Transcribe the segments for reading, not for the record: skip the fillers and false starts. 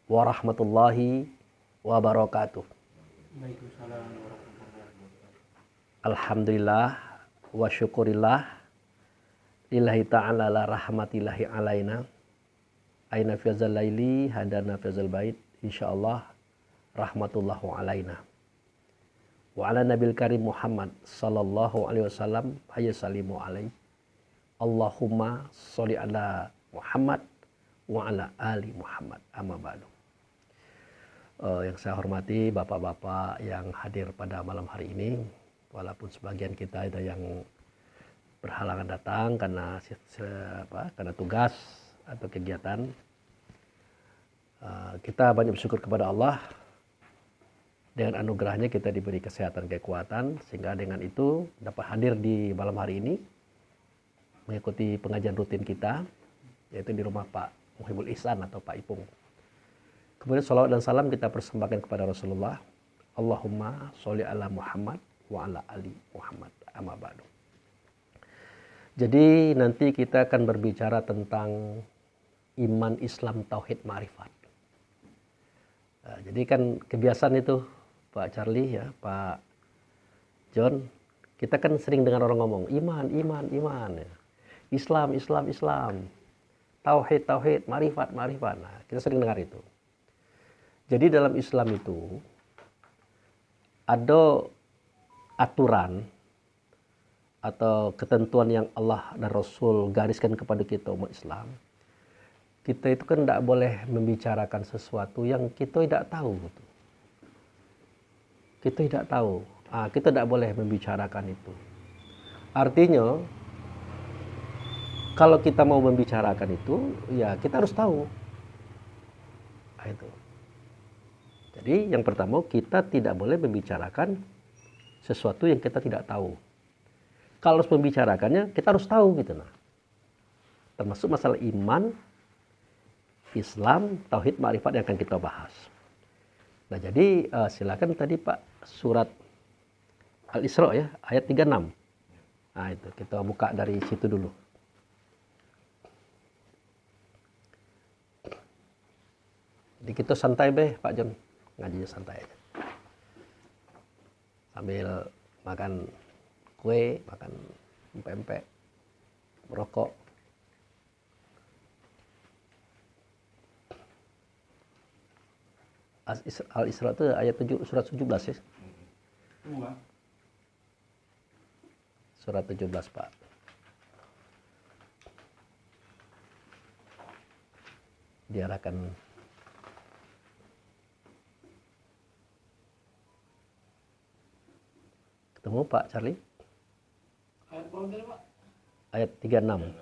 warahmatullahi wabarakatuh. Alhamdulillah wa syukurillah lillahi ta'ala la rahmatillahi alaina aina fiyazal laili hadana fiyazal bait insyaallah rahmatullahu alaina wa ala nabil karim Muhammad sallallahu alaihi wasallam hayya salimu alaihi Allahumma sholli ala Muhammad wa ala ali Muhammad amma ba'du. Yang saya hormati bapak-bapak yang hadir pada malam hari ini, walaupun sebagian kita ada yang berhalangan datang karena tugas atau kegiatan, kita banyak bersyukur kepada Allah. Dengan anugerahnya kita diberi kesehatan, kekuatan, sehingga dengan itu dapat hadir di malam hari ini mengikuti pengajian rutin kita, yaitu di rumah Pak Muhibul Ihsan atau Pak Ipung. Kemudian salawat dan salam kita persembahkan kepada Rasulullah. Allahumma sholli ala Muhammad wa ala ali Muhammad amma ba'du. Jadi nanti kita akan berbicara tentang iman, Islam, tauhid, ma'rifat. Jadi kan kebiasaan itu Pak Charlie ya, Pak John, kita kan sering dengar orang ngomong iman, iman, iman ya. Islam, Islam, Islam. Tauhid, tauhid, ma'rifat, ma'rifat. Nah, kita sering dengar itu. Jadi dalam Islam itu ada aturan atau ketentuan yang Allah dan Rasul gariskan kepada kita umat Islam. Kita itu kan tidak boleh membicarakan sesuatu yang kita tidak tahu. Kita tidak tahu. Kita tidak boleh membicarakan itu. Artinya, kalau kita mau membicarakan itu, ya kita harus tahu. Itu. Jadi yang pertama, kita tidak boleh membicarakan sesuatu yang kita tidak tahu. Kalau harus membicarakannya, kita harus tahu gitu. Nah, termasuk masalah iman, Islam, tauhid, ma'rifat yang akan kita bahas. Nah, jadi silakan tadi Pak, surat Al-Isra ya, ayat 36. Nah, itu kita buka dari situ dulu. Jadi kita santai Pak John, ngajinya santai aja. Sambil makan kue, makan pempek, merokok. Al-Isra itu ayat 7, surat 17 ya. Surat 17 Pak. Diarahkan ketemu Pak Charlie? Ayat berapa tadi Pak? Ayat 36.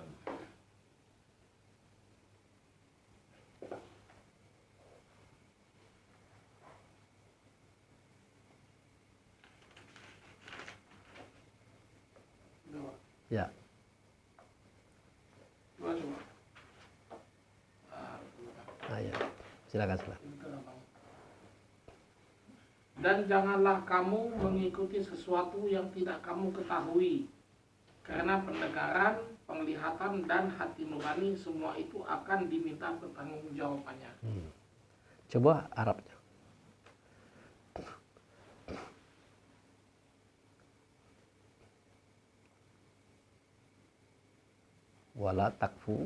Ya. Ya. Silakan. Dan janganlah kamu mengikuti sesuatu yang tidak kamu ketahui, karena pendengaran, penglihatan, dan hati nurani semua itu akan diminta pertanggungjawabannya. Coba Arabnya. Wala takfu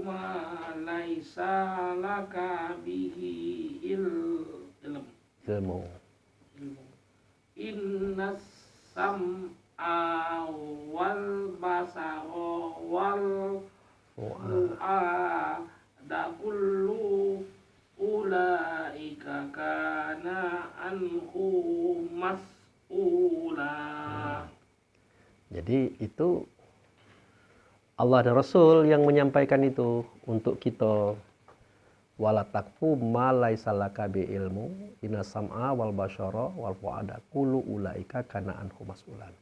ma laisa laka bihi ilmu. Innas sam'a wal basara wal fu'ada kullu ulaika kana anhu mas'ula. Jadi itu Allah dan Rasul yang menyampaikan itu untuk kita. Wala takfu ma laisa laka bi ilmu inna sam'a wal basyara wal fu'ada kullu ulaika kana anhu mas'ulan.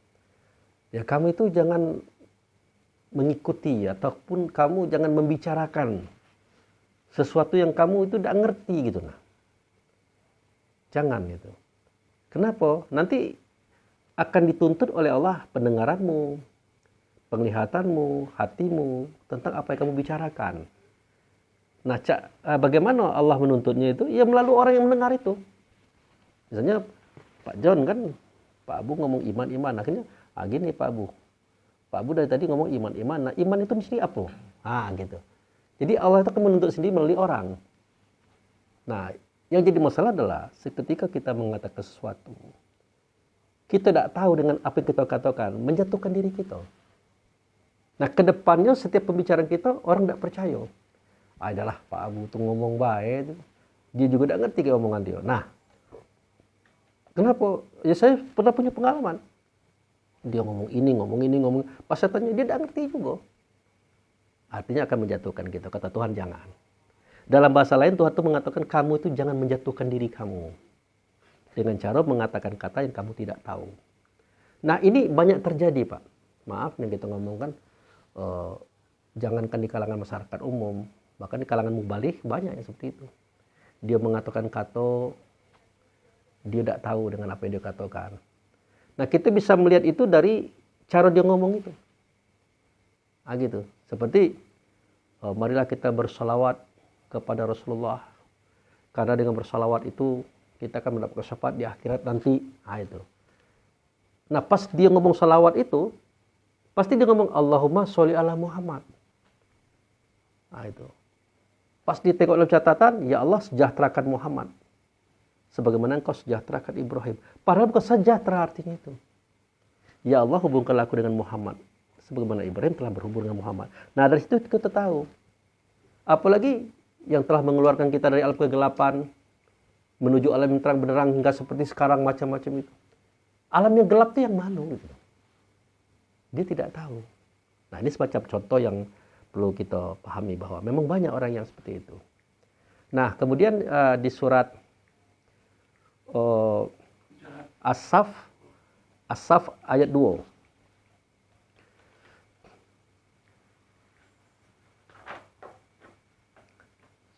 Ya kamu itu jangan mengikuti ataupun kamu jangan membicarakan sesuatu yang kamu itu tidak ngerti gitu nah. Jangan gitu. Kenapa? Nanti akan dituntut oleh Allah pendengaranmu, penglihatanmu, hatimu tentang apa yang kamu bicarakan. Nah, bagaimana Allah menuntutnya itu? Ya melalui orang yang mendengar itu. Misalnya Pak John kan, Pak Abu ngomong iman. Akhirnya, gini Pak Abu. Pak Abu dari tadi ngomong iman. Nah, iman itu mesti apa? Gitu. Jadi Allah itu akan menuntut sendiri melalui orang. Nah, yang jadi masalah adalah seketika kita mengatakan sesuatu, kita tidak tahu dengan apa yang kita katakan, menjatuhkan diri kita. Nah, kedepannya setiap pembicaraan kita, orang tidak percaya. Adalah Pak Abu tuh ngomong baik, dia juga tidak ngerti kayak omongan dia. Nah, kenapa? Ya saya pernah punya pengalaman. Dia ngomong ini. Pas saya tanya, dia tidak ngerti juga. Artinya akan menjatuhkan kita. Kata Tuhan, jangan. Dalam bahasa lain, Tuhan itu mengatakan, kamu itu jangan menjatuhkan diri kamu. Dengan cara mengatakan kata yang kamu tidak tahu. Nah, ini banyak terjadi, Pak. Maaf yang kita ngomongkan, jangankan di kalangan masyarakat umum, bahkan di kalangan mubalik banyak yang seperti itu. Dia mengatakan kata, dia tidak tahu dengan apa yang dia katakan. Nah, kita bisa melihat itu dari cara dia ngomong itu. Gitu. Seperti, marilah kita bersalawat kepada Rasulullah. Karena dengan bersalawat itu, kita akan mendapatkan syafaat di akhirat nanti. Itu. Nah, pas dia ngomong salawat itu, pasti dia ngomong, Allahumma sholli ala Muhammad. Itu. Pas ditengok dalam catatan, ya Allah sejahterakan Muhammad. Sebagaimana engkau sejahterakan Ibrahim. Padahal bukan sejahtera artinya itu. Ya Allah hubungkanlah aku dengan Muhammad. Sebagaimana Ibrahim telah berhubung dengan Muhammad. Nah, dari situ kita tahu. Apalagi yang telah mengeluarkan kita dari alam kegelapan, menuju alam yang terang benderang hingga seperti sekarang macam-macam itu. Alam yang gelap itu yang mana? Gitu. Dia tidak tahu. Nah, ini semacam contoh yang perlu kita pahami bahwa memang banyak orang yang seperti itu. Nah, kemudian di surat As-Saff ayat 2.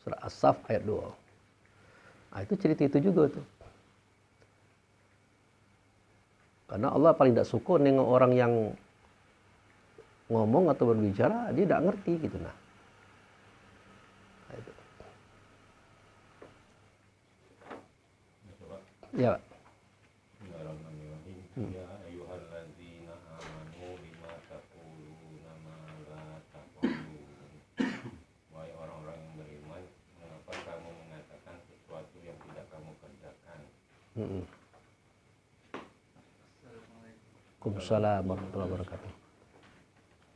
Surah As-Saff ayat 2. Itu cerita itu juga tuh. Karena Allah paling tidak suka nengok orang yang ngomong atau berbicara, dia tidak ngerti gitu. Nah itu. Ya. Ya ayyuhalladzina amanu lima taquluna ma la taqulun. Wahai orang-orang yang beriman, mengapa kamu mengatakan sesuatu yang tidak kamu kerjakan? Waalaikumsalam warahmatullahi wabarakatuh.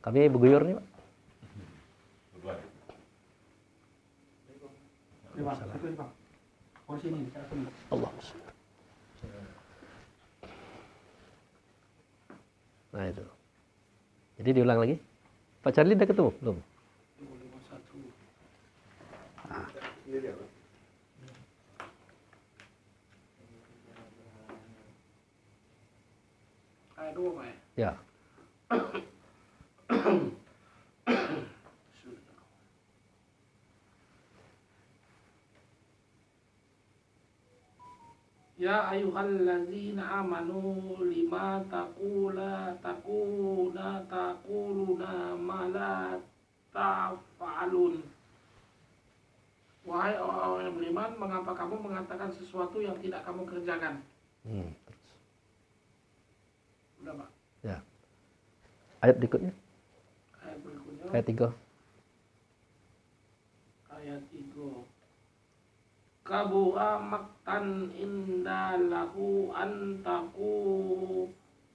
Kami beguyur nih, Pak. Allah. Nah itu. Jadi diulang lagi. Pak Charlie udah ketemu? Belum? Ayat 2, Pak. Ya. Ya ayyuhalladzina amanu lima taquluna ma la taf'alun. Wahai orang-orang yang beriman, mengapa kamu mengatakan sesuatu yang tidak kamu kerjakan? Udah, Pak. Ya. Ayat berikutnya. Ayat berikutnya. Ayat 3. Ayat 3. Kabura maktan indalahu an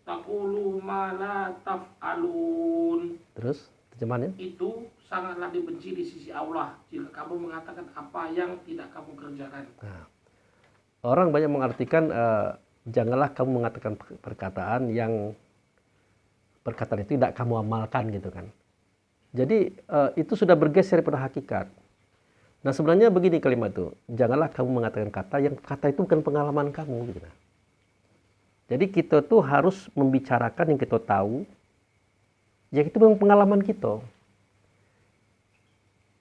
taqulu ma la taf'alun. Terus terjemahannya? Itu sangatlah dibenci di sisi Allah jika kamu mengatakan apa yang tidak kamu kerjakan. Nah, orang banyak mengartikan janganlah kamu mengatakan perkataan yang perkataan itu tidak kamu amalkan gitu kan. Jadi itu sudah bergeser pada hakikat. Nah, sebenarnya begini kalimat itu, janganlah kamu mengatakan kata itu bukan pengalaman kamu gitu. Jadi kita tuh harus membicarakan yang kita tahu, ya itu memang pengalaman kita.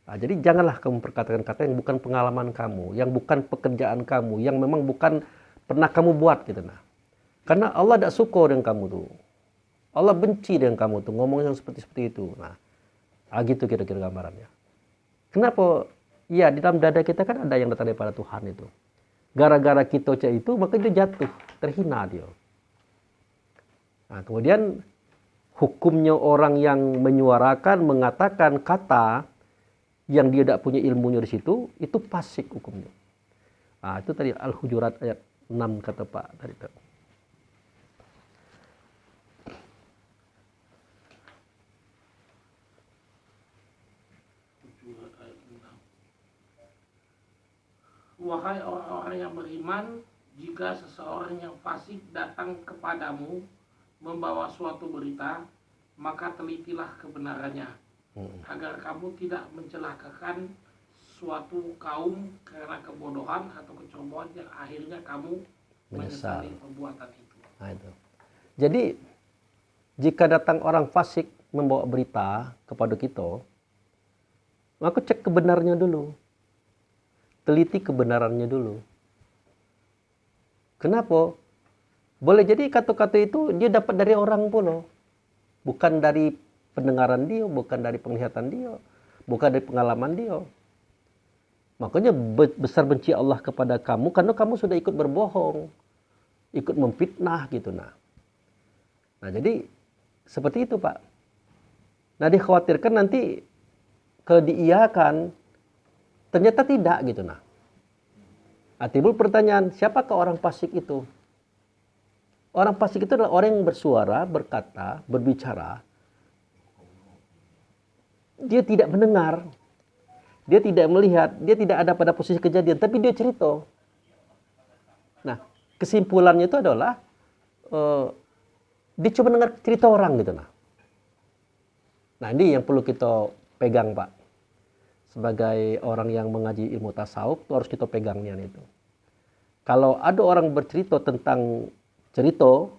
Nah, jadi janganlah kamu perkatakan kata yang bukan pengalaman kamu, yang bukan pekerjaan kamu, yang memang bukan pernah kamu buat gitu. Nah, karena Allah tidak suka dengan kamu tuh. Allah benci dengan kamu tuh ngomong yang seperti itu. Nah, gitu kira-kira gambarannya. Kenapa Iya, di dalam dada kita kan ada yang datang daripada Tuhan itu. Gara-gara kita itu, maka dia jatuh, terhina dia. Nah, kemudian hukumnya orang yang menyuarakan, mengatakan kata yang dia tidak punya ilmunya di situ, itu fasik hukumnya. Nah, itu tadi Al-Hujurat ayat 6 kata Pak tadi. Wahai orang-orang yang beriman, jika seseorang yang fasik datang kepadamu membawa suatu berita, maka telitilah kebenarannya, agar kamu tidak mencelakakan suatu kaum karena kebodohan atau kecerobohan yang akhirnya kamu menyesali perbuatan itu. Nah, itu. Jadi jika datang orang fasik membawa berita kepada kita, maka cek kebenarannya dulu. Teliti kebenarannya dulu. Kenapa? Boleh jadi kata-kata itu dia dapat dari orang pula. Bukan dari pendengaran dia, bukan dari penglihatan dia, bukan dari pengalaman dia. Makanya besar benci Allah kepada kamu karena kamu sudah ikut berbohong, ikut memfitnah gitu. Nah, jadi seperti itu Pak. Nah, dikhawatirkan nanti kalau diiyakan ternyata tidak gitu. Nah, timbul pertanyaan, siapakah orang fasik itu? Orang fasik itu adalah orang yang bersuara, berkata, berbicara. Dia tidak mendengar, dia tidak melihat, dia tidak ada pada posisi kejadian, tapi dia cerita. Nah, kesimpulannya itu adalah dia cuma dengar cerita orang gitu. Nah, ini yang perlu kita pegang Pak. Sebagai orang yang mengaji ilmu tasawuf, itu harus kita pegangnya itu. Kalau ada orang bercerita tentang cerita,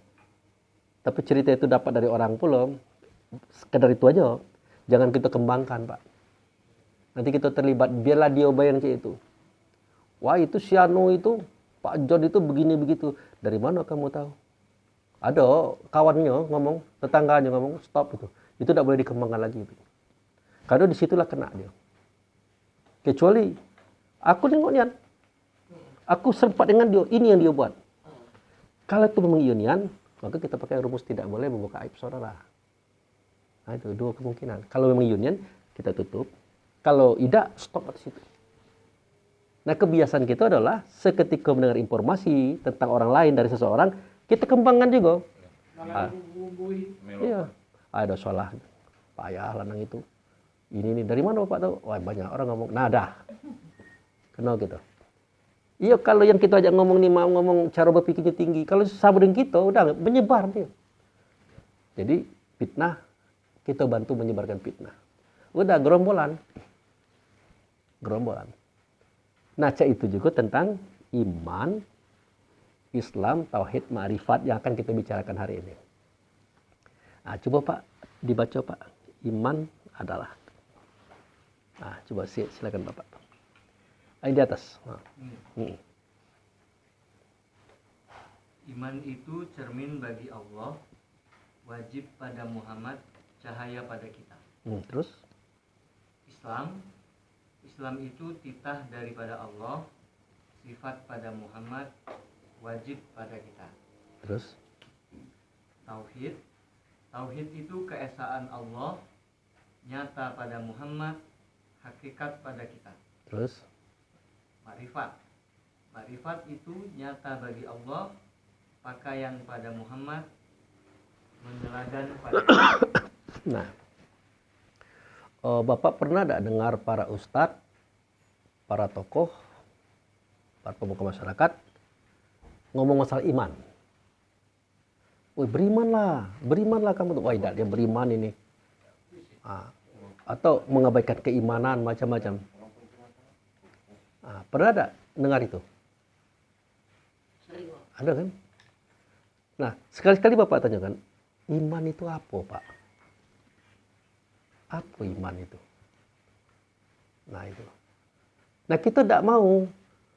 tapi cerita itu dapat dari orang pula, sekedar itu aja, jangan kita kembangkan Pak. Nanti kita terlibat, biarlah dia bayang itu. Wah itu si Anu itu, Pak John itu begini begitu. Dari mana kamu tahu? Ada kawannya ngomong, tetangganya ngomong, stop itu. Itu tidak boleh dikembangkan lagi itu. Karena disitulah kena dia. Kecuali aku nengoknya, aku sempat dengan dia, ini yang dia buat. Kalau itu memang ionian, maka kita pakai rumus tidak boleh membuka aib saudara. Nah itu dua kemungkinan. Kalau memang ionian, kita tutup. Kalau tidak, stop di situ. Nah kebiasaan kita adalah seketika mendengar informasi tentang orang lain dari seseorang, kita kembangkan juga. Iya, ada salah, payah lanang itu. Ini dari mana Bapak tahu? Wah banyak orang ngomong. Nah dah, kenal gitu. Iya kalau yang kita ajak ngomong nih mau ngomong cara berpikirnya tinggi. Kalau sama dengan kita udah menyebar dia. Jadi fitnah kita bantu menyebarkan fitnah. Udah gerombolan. Nah itu juga tentang iman, Islam, tauhid, ma'rifat yang akan kita bicarakan hari ini. Nah coba Pak dibaca Pak. Iman adalah. Nah, coba silakan Bapak. Di atas. Iman itu cermin bagi Allah, wajib pada Muhammad, cahaya pada kita. Terus? Islam itu titah daripada Allah, sifat pada Muhammad, wajib pada kita. Terus? Tauhid itu keesaan Allah, nyata pada Muhammad, hakikat pada kita. Terus? Ma'rifat itu nyata bagi Allah, pakaian pada Muhammad, meneladan pada kita. Nah, Bapak pernah tidak dengar para ustadz, para tokoh, para pemuka masyarakat ngomong masalah iman? Wih, berimanlah kamu tuh. Wah, tidak, dia beriman ini. Atau mengabaikan keimanan macam-macam. Pernah ada dengar itu? Ada kan? Nah, sekali-kali Bapak tanyakan, iman itu apa Pak? Apa iman itu? Nah itu. Nah kita tidak mau.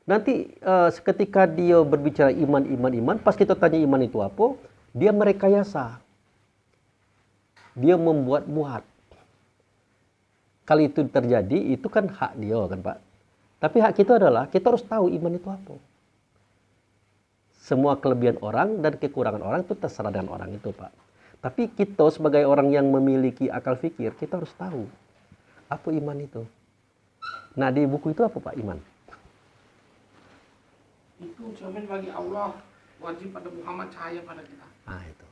Nanti seketika dia berbicara iman, pas kita tanya iman itu apa, dia merekayasa. Dia membuat-buat. Kalau itu terjadi, itu kan hak dia kan Pak. Tapi hak kita adalah kita harus tahu iman itu apa. Semua kelebihan orang dan kekurangan orang itu terserah dengan orang itu, Pak. Tapi kita sebagai orang yang memiliki akal fikir, kita harus tahu apa iman itu. Nah, di buku itu apa, Pak, iman? Itu cermin bagi Allah, wajib pada Muhammad, cahaya pada kita. Nah, itu.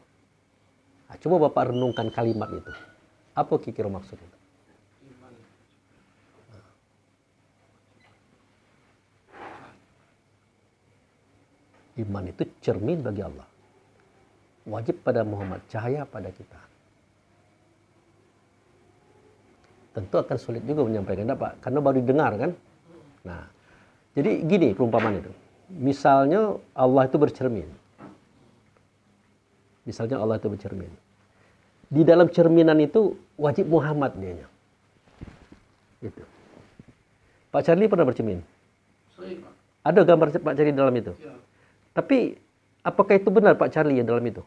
Nah, coba Bapak renungkan kalimat itu. Apa kira-kira maksud itu? Iman. Iman itu cermin bagi Allah. Wajib pada Muhammad, cahaya pada kita. Tentu akan sulit juga menyampaikan, Pak, karena baru didengar kan. Nah, jadi gini perumpamaan itu. Misalnya Allah itu bercermin. Misalnya Allah itu bercermin. Di dalam cerminan itu wajib Muhammad dianya. Gitu. Pak Charlie pernah bercermin? Sering, Pak. Ada gambar Pak Charlie dalam itu? Ya. Tapi apakah itu benar Pak Charlie yang dalam itu?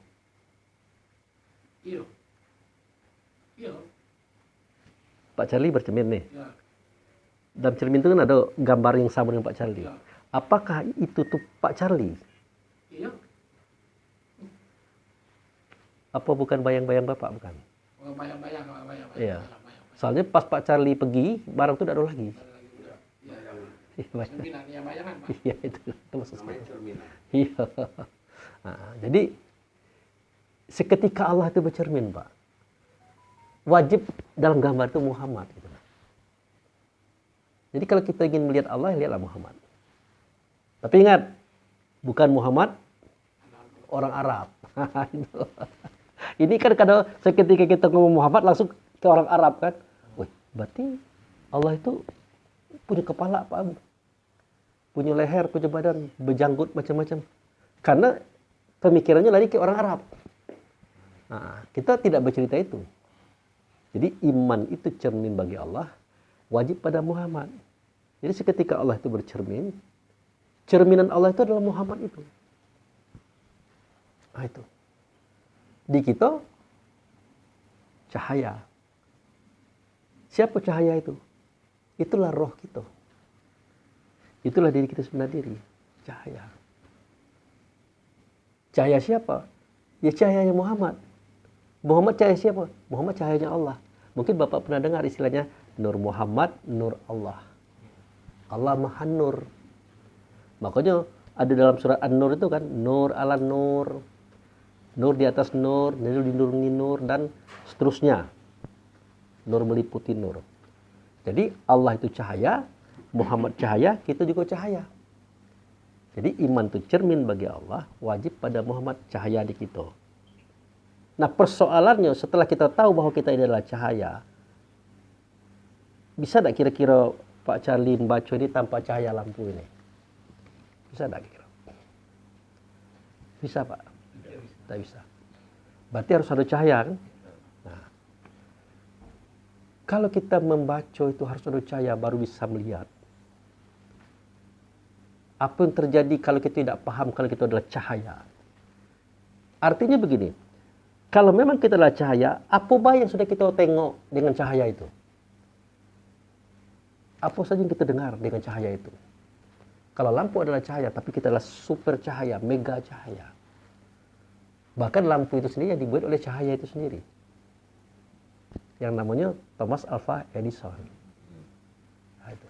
Iya. Iya. Pak Charlie bercermin nih. Ya. Dalam cermin itu kan ada gambar yang sama dengan Pak Charlie. Ya. Apakah itu tuh Pak Charlie? Iya. Apa bukan bayang-bayang Bapak? Bukan. Oh, bayang-bayang. Iya. Soalnya pas Pak Charlie pergi, barang itu tidak ada lagi. Cerminan, ya bayangan, Pak. Iya, itu maksud saya. Iya. Nah, jadi seketika Allah itu bercermin, Pak. Wajib dalam gambar itu Muhammad. Gitu. Jadi kalau kita ingin melihat Allah, lihatlah Muhammad. Tapi ingat, bukan Muhammad orang Arab. Ini kan kadang seketika kita ngomong Muhammad langsung ke orang Arab kan. Wih, berarti Allah itu punya kepala Pak Abu. Punya leher, punya badan, berjanggut macam-macam. Karena pemikirannya lari ke orang Arab. Nah, kita tidak bercerita itu. Jadi iman itu cermin bagi Allah, wajib pada Muhammad. Jadi seketika Allah itu bercermin, cerminan Allah itu adalah Muhammad itu. Nah itu. Di kita, cahaya. Siapa cahaya itu? Itulah roh kita. Itulah diri kita sebenarnya diri. Cahaya. Cahaya siapa? Ya cahayanya Muhammad. Muhammad cahaya siapa? Muhammad cahayanya Allah. Mungkin Bapak pernah dengar istilahnya Nur Muhammad, Nur Allah. Allah Maha Nur. Makanya ada dalam surat An-Nur itu kan, Nur ala Nur. Nur di atas Nur, Nur dilindungi Nur, dan seterusnya. Nur meliputi Nur. Jadi Allah itu cahaya, Muhammad cahaya, kita juga cahaya. Jadi iman itu cermin bagi Allah, wajib pada Muhammad cahaya di kita. Nah persoalannya setelah kita tahu bahwa kita ini adalah cahaya, bisa tidak kira-kira Pak Charlie membaca ini tanpa cahaya lampu ini? Bisa tidak kira? Bisa Pak? Tidak bisa. Berarti harus ada cahaya kan? Nah, kalau kita membaca itu harus ada cahaya baru bisa melihat. Apa yang terjadi kalau kita tidak paham kalau kita adalah cahaya? Artinya begini, kalau memang kita adalah cahaya, apa yang sudah kita tengok dengan cahaya itu? Apa saja yang kita dengar dengan cahaya itu? Kalau lampu adalah cahaya, tapi kita adalah super cahaya, mega cahaya. Bahkan lampu itu sendiri yang dibuat oleh cahaya itu sendiri. Yang namanya Thomas Alva Edison. Nah, itu.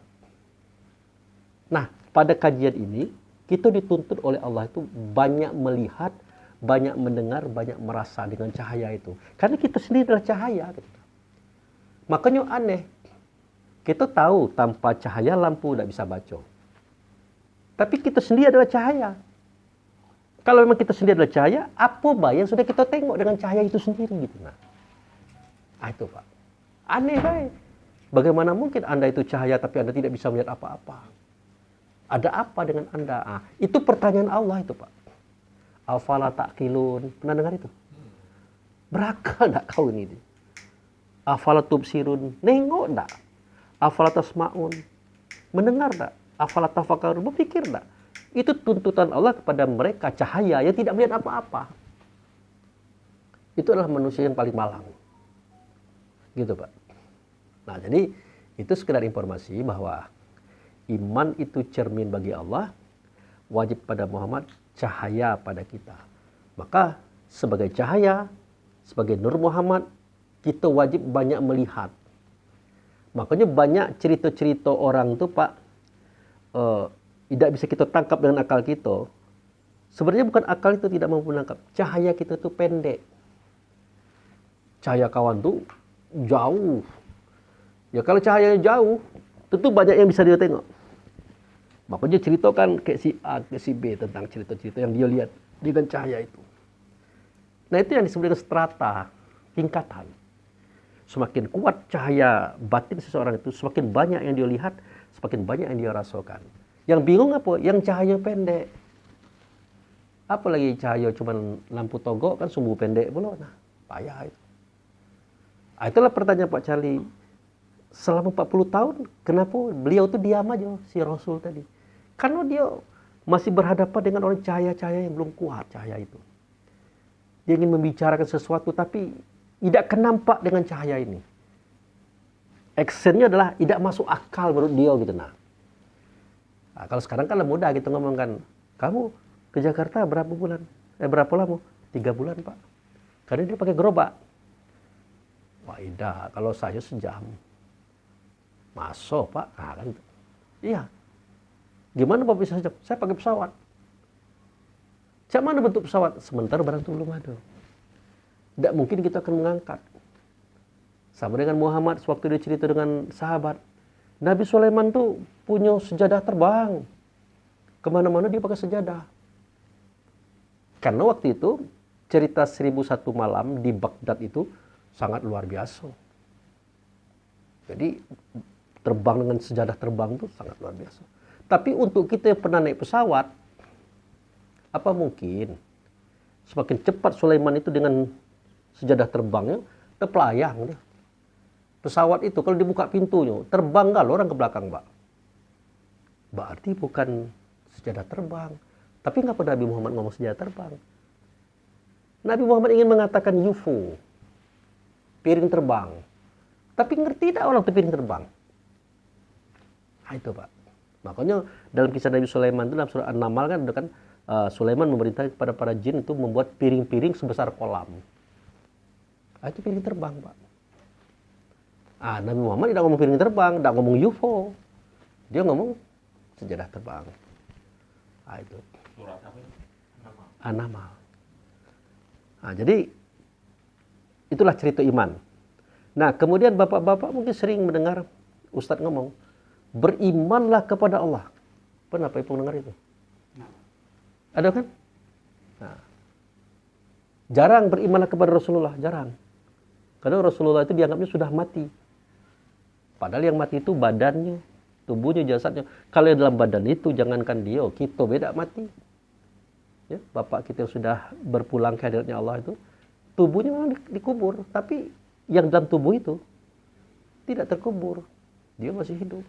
Nah, pada kajian ini, kita dituntut oleh Allah itu banyak melihat, banyak mendengar, banyak merasa dengan cahaya itu. Karena kita sendiri adalah cahaya. Makanya aneh. Kita tahu tanpa cahaya lampu tidak bisa baca. Tapi kita sendiri adalah cahaya. Kalau memang kita sendiri adalah cahaya, apa yang sudah kita tengok dengan cahaya itu sendiri gitu. Nah, itu Pak. Aneh baik. Bagaimana mungkin Anda itu cahaya tapi Anda tidak bisa melihat apa-apa? Ada apa dengan Anda? Itu pertanyaan Allah itu Pak. Afala ta'qilun. Pernah dengar itu? Berakal enggak kau ini? Afala tubsirun. Nengok enggak? Afala tasma'un. Mendengar enggak? Afala tafakkarun. Berpikir enggak? Itu tuntutan Allah kepada mereka cahaya yang tidak melihat apa-apa. Itu adalah manusia yang paling malang. Gitu Pak. Nah jadi itu sekedar informasi bahwa iman itu cermin bagi Allah, wajib pada Muhammad cahaya pada kita. Maka sebagai cahaya, sebagai Nur Muhammad, kita wajib banyak melihat. Makanya banyak cerita-cerita orang tuh Pak, tidak bisa kita tangkap dengan akal kita. Sebenarnya bukan akal itu tidak mampu menangkap, cahaya kita tuh pendek. Cahaya kawan tuh jauh. Ya kalau cahayanya jauh, tentu banyak yang bisa dia tengok. Makanya ceritakan ke si A, ke si B tentang cerita-cerita yang dia lihat dengan cahaya itu. Nah itu yang disebut dengan strata, tingkatan. Semakin kuat cahaya batin seseorang itu, semakin banyak yang dia lihat, semakin banyak yang dia rasakan. Yang bingung apa? Yang cahaya pendek. Apalagi cahaya cuma lampu togok kan sumbu pendek pula. Nah, payah itu. Itulah pertanyaan Pak Charlie. Selama 40 tahun, kenapa beliau itu diam aja, si Rasul tadi? Karena dia masih berhadapan dengan orang cahaya-cahaya yang belum kuat cahaya itu. Dia ingin membicarakan sesuatu tapi tidak kenampak dengan cahaya ini. Actionnya adalah tidak masuk akal menurut dia gitu. Nah, kalau sekarang kan mudah gitu ngomong kan, kamu ke Jakarta berapa bulan? Berapa lama? 3 bulan Pak. Karena dia pakai gerobak. Wah Ida, kalau saya sejam. Masuk Pak, nah, kan? Iya. Gimana Pak bisa sejam? Saya pakai pesawat. Cak mana bentuk pesawat? Sementara barang itu belum ada. Tidak mungkin kita akan mengangkat. Sama dengan Muhammad, sewaktu dia cerita dengan sahabat. Nabi Sulaiman tuh punya sejadah terbang. Kemana-mana dia pakai sejadah. Karena waktu itu, cerita 1001 malam di Baghdad itu sangat luar biasa. Jadi, terbang dengan sejadah terbang itu sangat luar biasa. Tapi untuk kita yang pernah naik pesawat, apa mungkin semakin cepat Sulaiman itu dengan sejadah terbangnya, terpelayang dia. Pesawat itu kalau dibuka pintunya, terbang nggak orang ke belakang, Pak? Berarti bukan sejadah terbang. Tapi ngapa Nabi Muhammad ngomong sejadah terbang? Nabi Muhammad ingin mengatakan UFO, piring terbang. Tapi ngerti tidak orang itu piring terbang? Nah, itu Pak. Makanya dalam kisah Nabi Sulaiman itu dalam surah An-Naml kan ada kan Sulaiman memerintahkan kepada para jin itu membuat piring-piring sebesar kolam. Nah, itu piring terbang, Pak. Nabi Muhammad tidak ngomong piring terbang, tidak ngomong UFO. Dia ngomong sejadah terbang. Itu. Surat apa itu? An-Naml. Jadi itulah cerita iman. Nah, kemudian bapak-bapak mungkin sering mendengar Ustadz ngomong, berimanlah kepada Allah. Pernah Pak Ipung dengar itu? Ada kan? Nah, jarang berimanlah kepada Rasulullah, jarang. Karena Rasulullah itu dianggapnya sudah mati. Padahal yang mati itu badannya, tubuhnya, jasadnya. Kalau yang dalam badan itu, jangankan dia, kita beda mati. Ya, bapak kita yang sudah berpulang ke hadiratnya Allah itu, tubuhnya memang dikubur. Tapi yang dalam tubuh itu tidak terkubur. Dia masih hidup.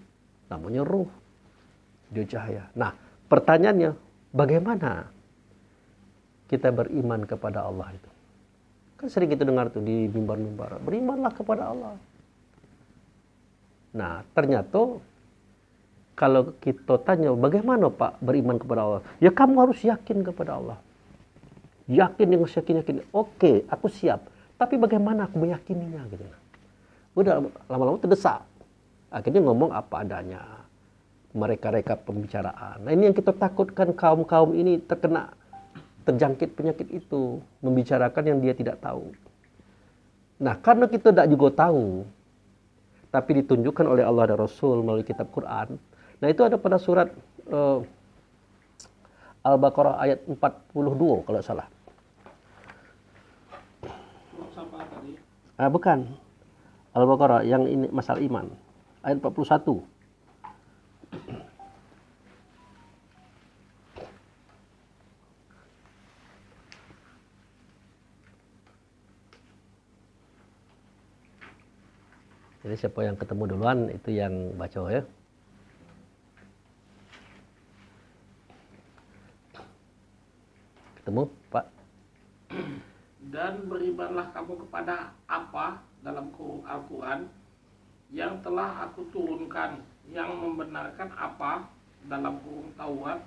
Namanya ruh. Dia cahaya. Nah, pertanyaannya, bagaimana kita beriman kepada Allah itu? Kan sering kita dengar tuh di mimbar-mimbar, berimanlah kepada Allah. Nah, ternyata kalau kita tanya, bagaimana Pak beriman kepada Allah? Ya kamu harus yakin kepada Allah. Yakin dengan yakin-yakin. Oke, aku siap. Tapi bagaimana aku meyakininya? Gitu. Udah lama-lama terdesak. Akhirnya ngomong apa adanya. Mereka-reka pembicaraan. Nah ini yang kita takutkan kaum-kaum ini terjangkit penyakit itu. Membicarakan yang dia tidak tahu. Nah karena kita tidak juga tahu. Tapi ditunjukkan oleh Allah dan Rasul melalui kitab Quran. Nah itu ada pada surat Al-Baqarah ayat 42 kalau salah. Bukan. Al-Baqarah yang ini masalah iman. Ayat 41. Jadi siapa yang ketemu duluan itu yang baca ya. Ketemu, Pak? Dan berimanlah kamu kepada apa dalam Al-Quran yang telah aku turunkan yang membenarkan apa dalam kurung Taurat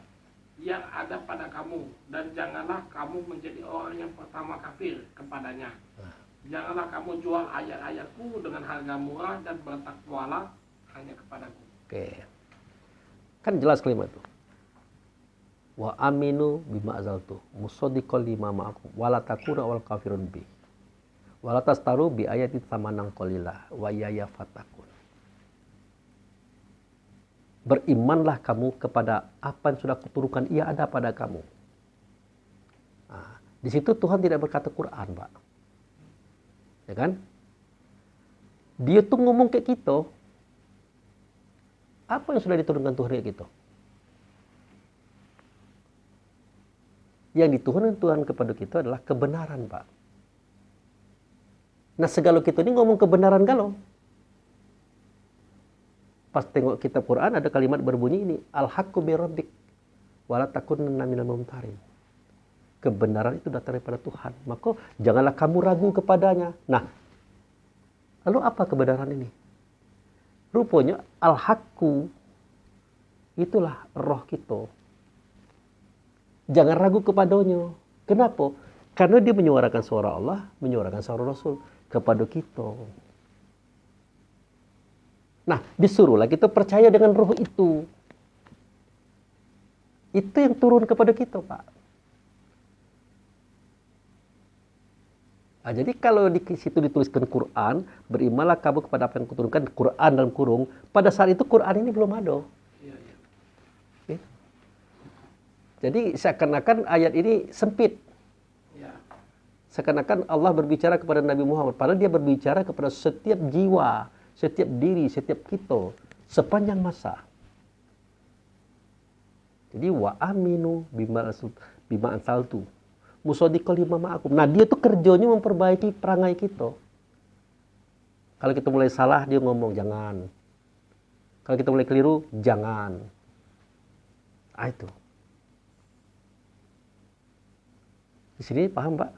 yang ada pada kamu, dan janganlah kamu menjadi orang yang pertama kafir kepadanya. Janganlah kamu jual ayat-ayatku dengan harga murah, dan bertakwalah hanya kepadaku. Oke. Kan jelas kalimat itu. Wa aminu bima azaltu musaddiqal lima ma'akum wala takuna wal kafirun bi. Wala tastaru bi ayati tsamanang qalila wa ya fatakun. Berimanlah kamu kepada apa yang sudah kuturunkan ia ada pada kamu. Nah, di situ Tuhan tidak berkata Quran, Pak. Ya kan? Dia tuh ngomong kayak gitu. Apa yang sudah diturunkan Tuhan kayak gitu? Yang diturunkan Tuhan kepada kita adalah kebenaran, Pak. Nah, segala kita ini ngomong kebenaran galau. Pas tengok kitab Quran ada kalimat berbunyi ini, al-haqqu bi rabbik wala takunanna minal mumtarin. Kebenaran itu datang daripada Tuhan, maka janganlah kamu ragu kepadanya. Nah, lalu apa kebenaran ini? Rupanya al-haqqu itulah roh kita. Jangan ragu kepadanya. Kenapa? Karena dia menyuarakan suara Allah, menyuarakan suara Rasul kepada kita. Nah, disuruhlah kita percaya dengan roh itu. Itu yang turun kepada kita, Pak. Nah, jadi kalau di situ dituliskan Quran, berimanlah kamu kepada apa yang kuturunkan, Quran dalam kurung, pada saat itu Quran ini belum ada. Oke. Jadi seakan-akan ayat ini sempit. Seakan-akan Allah berbicara kepada Nabi Muhammad, padahal dia berbicara kepada setiap jiwa, setiap diri, setiap kita, sepanjang masa. Jadi wa aminu bima ansaltu musaddiqal lima ma'akum. Nah, dia tuh kerjanya memperbaiki perangai kita. Kalau kita mulai salah, dia ngomong jangan. Kalau kita mulai keliru, jangan. Ah, itu. Di sini paham, Pak?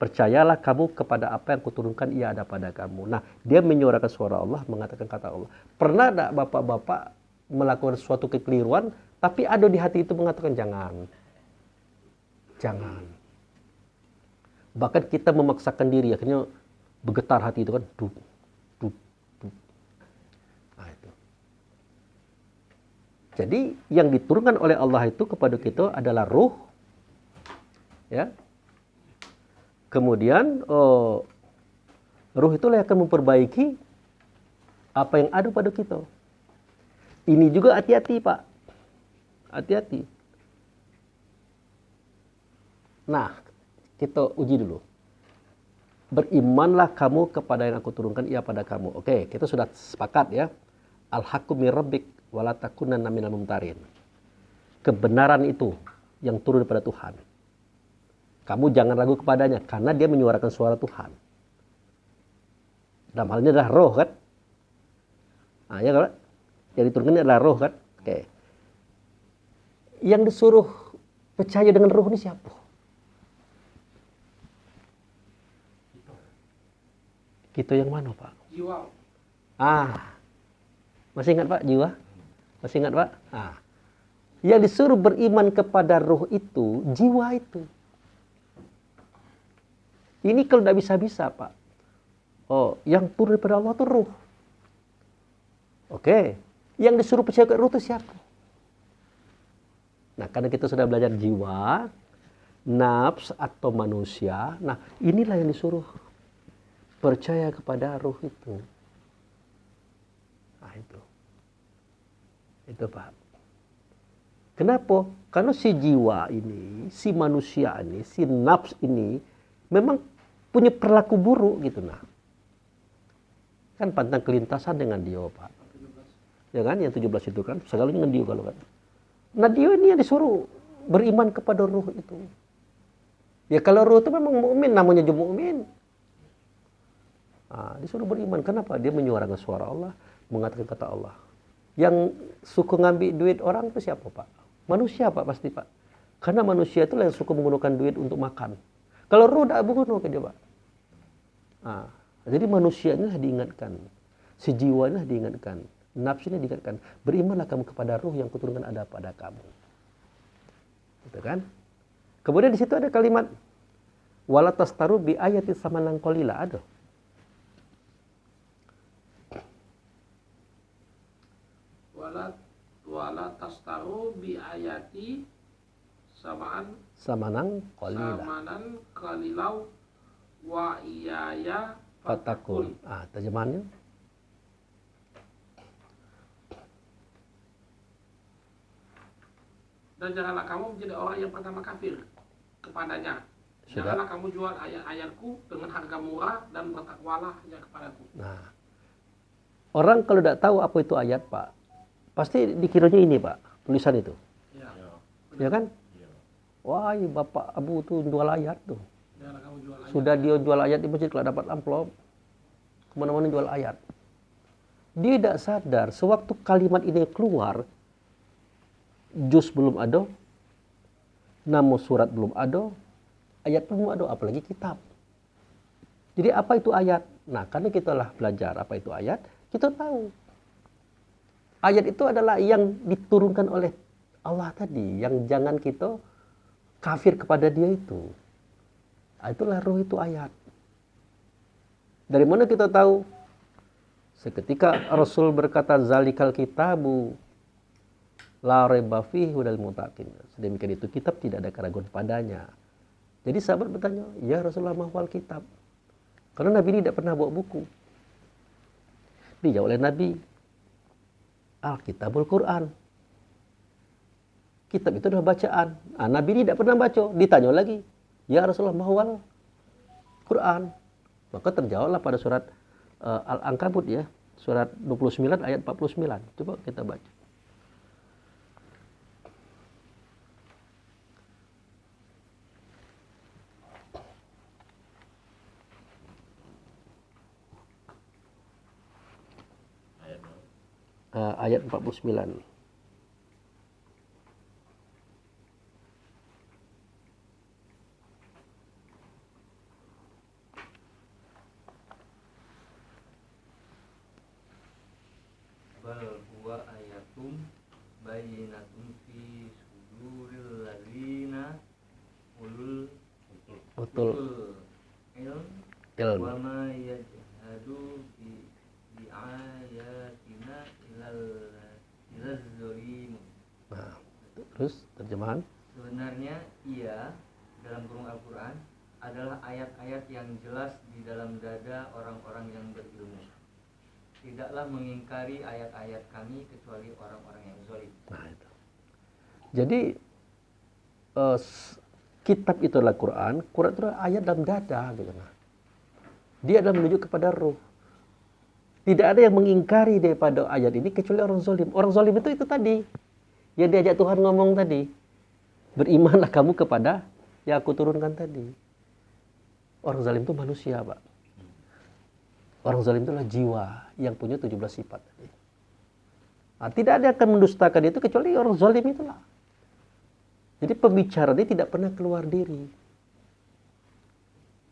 Percayalah kamu kepada apa yang kuturunkan ia ada pada kamu. Nah, dia menyuarakan suara Allah, mengatakan kata Allah. Pernah tak bapak-bapak melakukan suatu kekeliruan, tapi ada di hati itu mengatakan jangan. Jangan. Bahkan kita memaksakan diri, akhirnya bergetar hati itu kan. Dup, dup, dup. Nah, itu. Jadi, yang diturunkan oleh Allah itu kepada kita adalah ruh. Ya. Kemudian ruh itulah yang akan memperbaiki apa yang ada pada kita. Ini juga hati-hati, Pak. Hati-hati. Nah, kita uji dulu. Berimanlah kamu kepada yang aku turunkan ia pada kamu. Oke, kita sudah sepakat ya. Al-haqqu mir rabbik wala takunanna minal mumtarin. Kebenaran itu yang turun daripada Tuhan. Kamu jangan ragu kepadanya, karena dia menyuarakan suara Tuhan. Dalam hal ini adalah roh, kan? Nah, ya kan? Yang diturunkan ini adalah roh, kan? Oke. Yang disuruh percaya dengan roh ini siapa? Kita yang mana, Pak? Jiwa. Masih ingat, Pak, jiwa? Masih ingat, Pak? Yang disuruh beriman kepada roh itu, jiwa itu. Ini kalau tidak bisa-bisa, Pak. Yang turun daripada Allah itu ruh. Oke. Yang disuruh percaya ke ruh itu siapa? Nah, karena kita sudah belajar jiwa, nafs atau manusia. Nah, inilah yang disuruh percaya kepada ruh itu. Nah, itu. Itu, Pak. Kenapa? Karena si jiwa ini, si manusia ini, si nafs ini, memang punya perilaku buruk gitu nah. Kan pantang kelintasan dengan dia, Pak. Ya kan, yang 17 itu kan, segala dengan dia kalau kan. Nah, dia ini yang disuruh beriman kepada ruh itu. Ya kalau ruh itu memang mukmin, namanya juga mukmin. Disuruh beriman. Kenapa? Dia menyuarakan suara Allah, mengatakan kata Allah. Yang suka ngambil duit orang itu siapa, Pak? Manusia, Pak, pasti, Pak. Karena manusia itu yang suka menggunakan duit untuk makan. Kalau ruh tidak berguna ke dia, Pak. Jadi manusianya diingatkan. Si jiwanya diingatkan. Nafsu ini diingatkan, berimanlah kamu kepada ruh yang kuturunkan ada pada kamu. Gitu kan? Kemudian di situ ada kalimat wala tastaru bi ayati samanan qalila, ada. Wala tastaru bi ayati samanan qalila. samanan qalilau wa iyaya Fatakun. Terjemahannya dan janganlah kamu menjadi orang yang pertama kafir kepadanya. Sudah. Janganlah kamu jual ayat-ayatku dengan harga murah dan bertakwalah hanya kepadaku. Nah, orang kalau tidak tahu apa itu ayat, Pak, pasti dikiranya ini, Pak, tulisan itu. Ya. Ya kan? Wah, Bapak Abu tuh jual ayat tuh. Janganlah kamu jual ayat. Sudah dia jual ayat di masjid, kalau dapat amplop, kemana-mana jual ayat. Dia tidak sadar, sewaktu kalimat ini keluar, juz belum ada, nama surat belum ada, ayat belum ada, apalagi kitab. Jadi apa itu ayat? Nah, karena kita lah belajar apa itu ayat, kita tahu. Ayat itu adalah yang diturunkan oleh Allah tadi, yang jangan kita kafir kepada dia itu. Itulah ruh itu ayat. Dari mana kita tahu? Seketika Rasul berkata zalikal kitabu la raiba fihi hudal muttaqin. Sedemikian itu kitab tidak ada keraguan padanya. Jadi sahabat bertanya, ya Rasulullah mahwal kitab? Karena Nabi ini tidak pernah bawa buku. Dijawab oleh Nabi, Alkitabul Quran. Kitab itu adalah bacaan. Nabi ini tidak pernah baca. Ditanya lagi, ya Rasulullah mahwal Quran? Maka terjawablah pada surat Al-Ankabut ya, surat 29 ayat 49. Coba kita baca. Ayat 49. Bal huwa ayatum bayyinatun fi suduril ladzina ulul Betul. ilm wa ma yajhadu bi ayatina ilal zalimun. Nah, terus terjemahan. Sebenarnya ia dalam kurung Al-Quran adalah ayat-ayat yang jelas di dalam dada orang-orang yang berilmu. Tidaklah mengingkari ayat-ayat kami kecuali orang-orang yang zalim. Nah, itu. Jadi kitab itu adalah Quran. Quran itu adalah ayat dalam dada gitu. Nah. Dia adalah menunjuk kepada ruh. Tidak ada yang mengingkari daripada ayat ini kecuali orang zalim. Orang zalim itu tadi. Yang diajak Tuhan ngomong tadi. Berimanlah kamu kepada yang aku turunkan tadi. Orang zalim itu manusia, Pak. Orang zalim itu adalah jiwa yang punya 17 sifat. Nah, tidak ada yang akan mendustakan itu kecuali orang zalim itulah. Jadi pembicara ini tidak pernah keluar diri.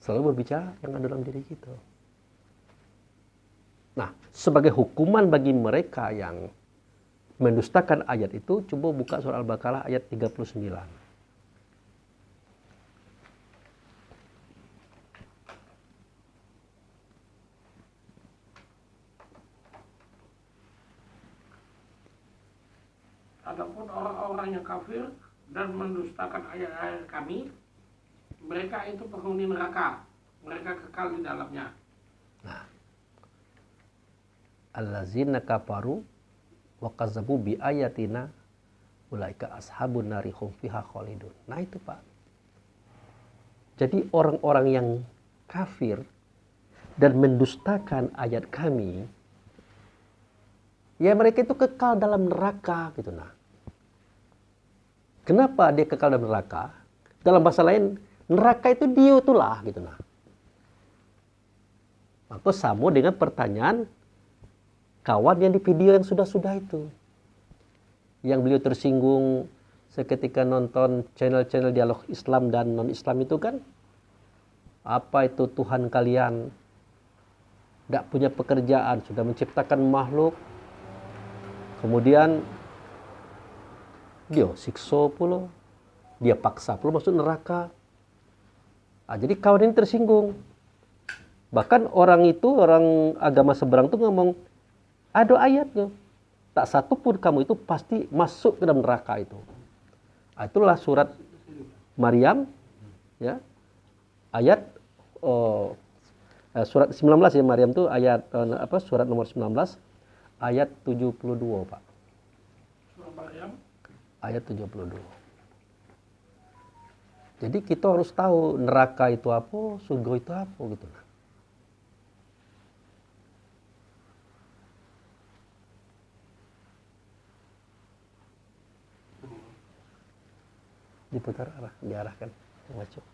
Selalu berbicara yang ada dalam diri kita. Nah, sebagai hukuman bagi mereka yang mendustakan ayat itu, coba buka surah Al-Baqarah ayat 39. Adapun orang-orang yang kafir dan mendustakan ayat-ayat kami, mereka itu penghuni neraka. Mereka kekal di dalamnya. Nah, allazina kafaru wa kazzabu bi ayatina ulaika ashabun nari hum fiha khalidun. Nah, itu Pak. Jadi orang-orang yang kafir dan mendustakan ayat kami, ya mereka itu kekal dalam neraka gitu. Nah, kenapa dia kekal dalam neraka? Dalam bahasa lain, neraka itu dia itulah gitu. Nah, maka sama dengan pertanyaan kawan yang di video yang sudah-sudah itu, yang beliau tersinggung seketika nonton channel-channel dialog Islam dan non-Islam itu kan, apa itu Tuhan kalian tidak punya pekerjaan, sudah menciptakan makhluk, Kemudian dia siksa pula, dia paksa pula masuk neraka. Jadi kawan ini tersinggung. Bahkan orang agama seberang itu ngomong, ada ayatnya. Tak satu pun kamu itu pasti masuk ke dalam neraka itu. Itulah surat Maryam, ya, ayat surat 19 ya, Maryam itu ayat surat nomor 19 ayat 72, Pak. Surah Maryam Ayat 72. Jadi kita harus tahu neraka itu apa, surga itu apa gitu. Diputar diarahkan masuk.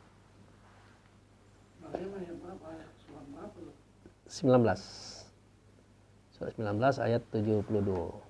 Maryam ayat berapa? Ayat surat berapa? 19. Surat 19 ayat 72.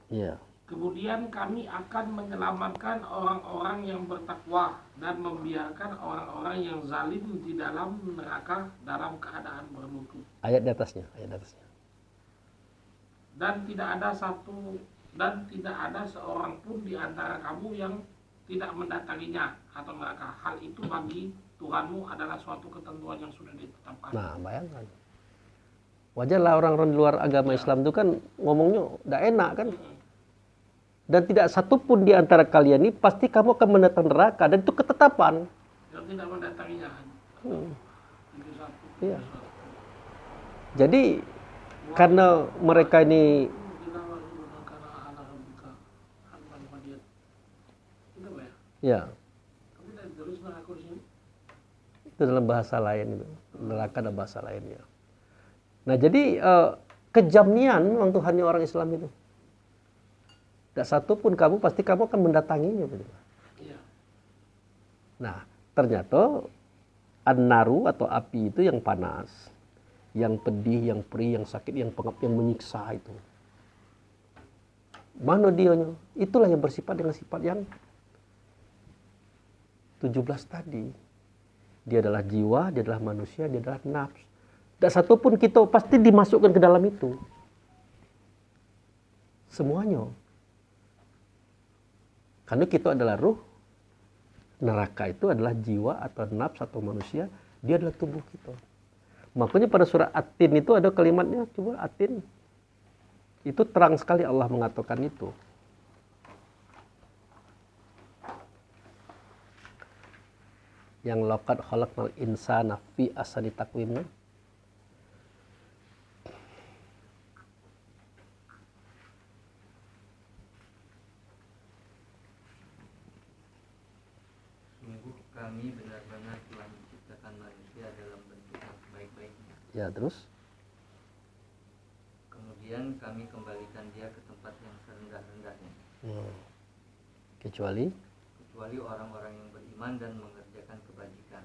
Iya. Kemudian kami akan menyelamatkan orang-orang yang bertakwa dan membiarkan orang-orang yang zalim di dalam neraka dalam keadaan bermutu. Ayat di atasnya. Dan tidak ada seorang pun di antara kamu yang tidak mendatanginya atau neraka. Hal itu bagi Tuhanmu adalah suatu ketentuan yang sudah ditetapkan. Nah, bayangkan. Wajarlah orang-orang di luar agama Islam itu kan ngomongnya tidak enak kan. Dan tidak satu pun di antara kalian ini pasti kamu akan mendatangi neraka, dan itu ketetapan. Dan tidak mendatanginya. Iya. Jadi karena mereka ini ya, itu dalam bahasa lain itu. Neraka ada bahasa lainnya. Nah, jadi kejamnian memang Tuhannya orang Islam itu. Tidak satu pun kamu pasti kamu akan mendatanginya. Iya. Nah, ternyata an-naru atau api itu yang panas, yang pedih, yang perih, yang sakit, yang pengap, yang menyiksa itu. Mana dianya? Itulah yang bersifat dengan sifat yang 17 tadi. Dia adalah jiwa, dia adalah manusia, dia adalah nafs. Tidak satu pun kita pasti dimasukkan ke dalam itu. Semuanya. Karena kita adalah ruh, neraka itu adalah jiwa atau nafs atau manusia, dia adalah tubuh kita. Makanya pada surah At-Tin itu ada kalimatnya, coba At-Tin. Itu terang sekali Allah mengatakan itu. Yang laqad khalaqnal insana fi ahsani taqwim. Kami benar-benar telah menciptakan manusia dalam bentuk yang sebaik-baiknya. Ya, terus? Kemudian kami kembalikan dia ke tempat yang serendah-rendahnya. Kecuali orang-orang yang beriman dan mengerjakan kebajikan.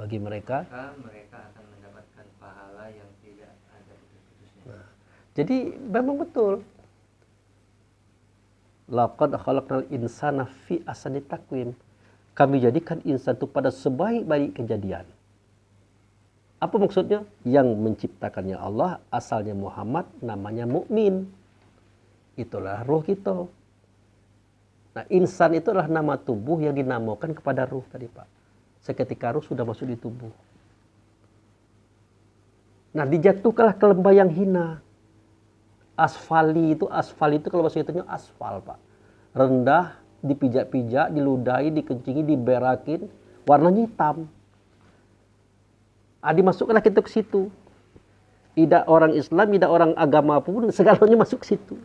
bagi mereka. Maka mereka akan mendapatkan pahala yang tidak ada putus-putusnya. Nah, jadi memang betul. Laqad khalaqnal insana fi ahsani taqwim. Kami jadikan insan itu pada sebaik-baik kejadian. Apa maksudnya? Yang menciptakannya Allah, asalnya Muhammad, namanya mukmin. Itulah ruh kita. Nah, insan itu adalah nama tubuh yang dinamakan kepada ruh tadi, Pak. Seketika ruh sudah masuk di tubuh. Nah, dijatuhkanlah ke lembah yang hina. Asfali itu kalau bahasa Indonesia aspal, Pak. Rendah, dipijak-pijak, diludahi, dikencingi, diberakin, warnanya hitam. Dimasukkanlah kita ke situ. Tidak orang Islam, tidak orang agama pun, segalanya masuk ke situ.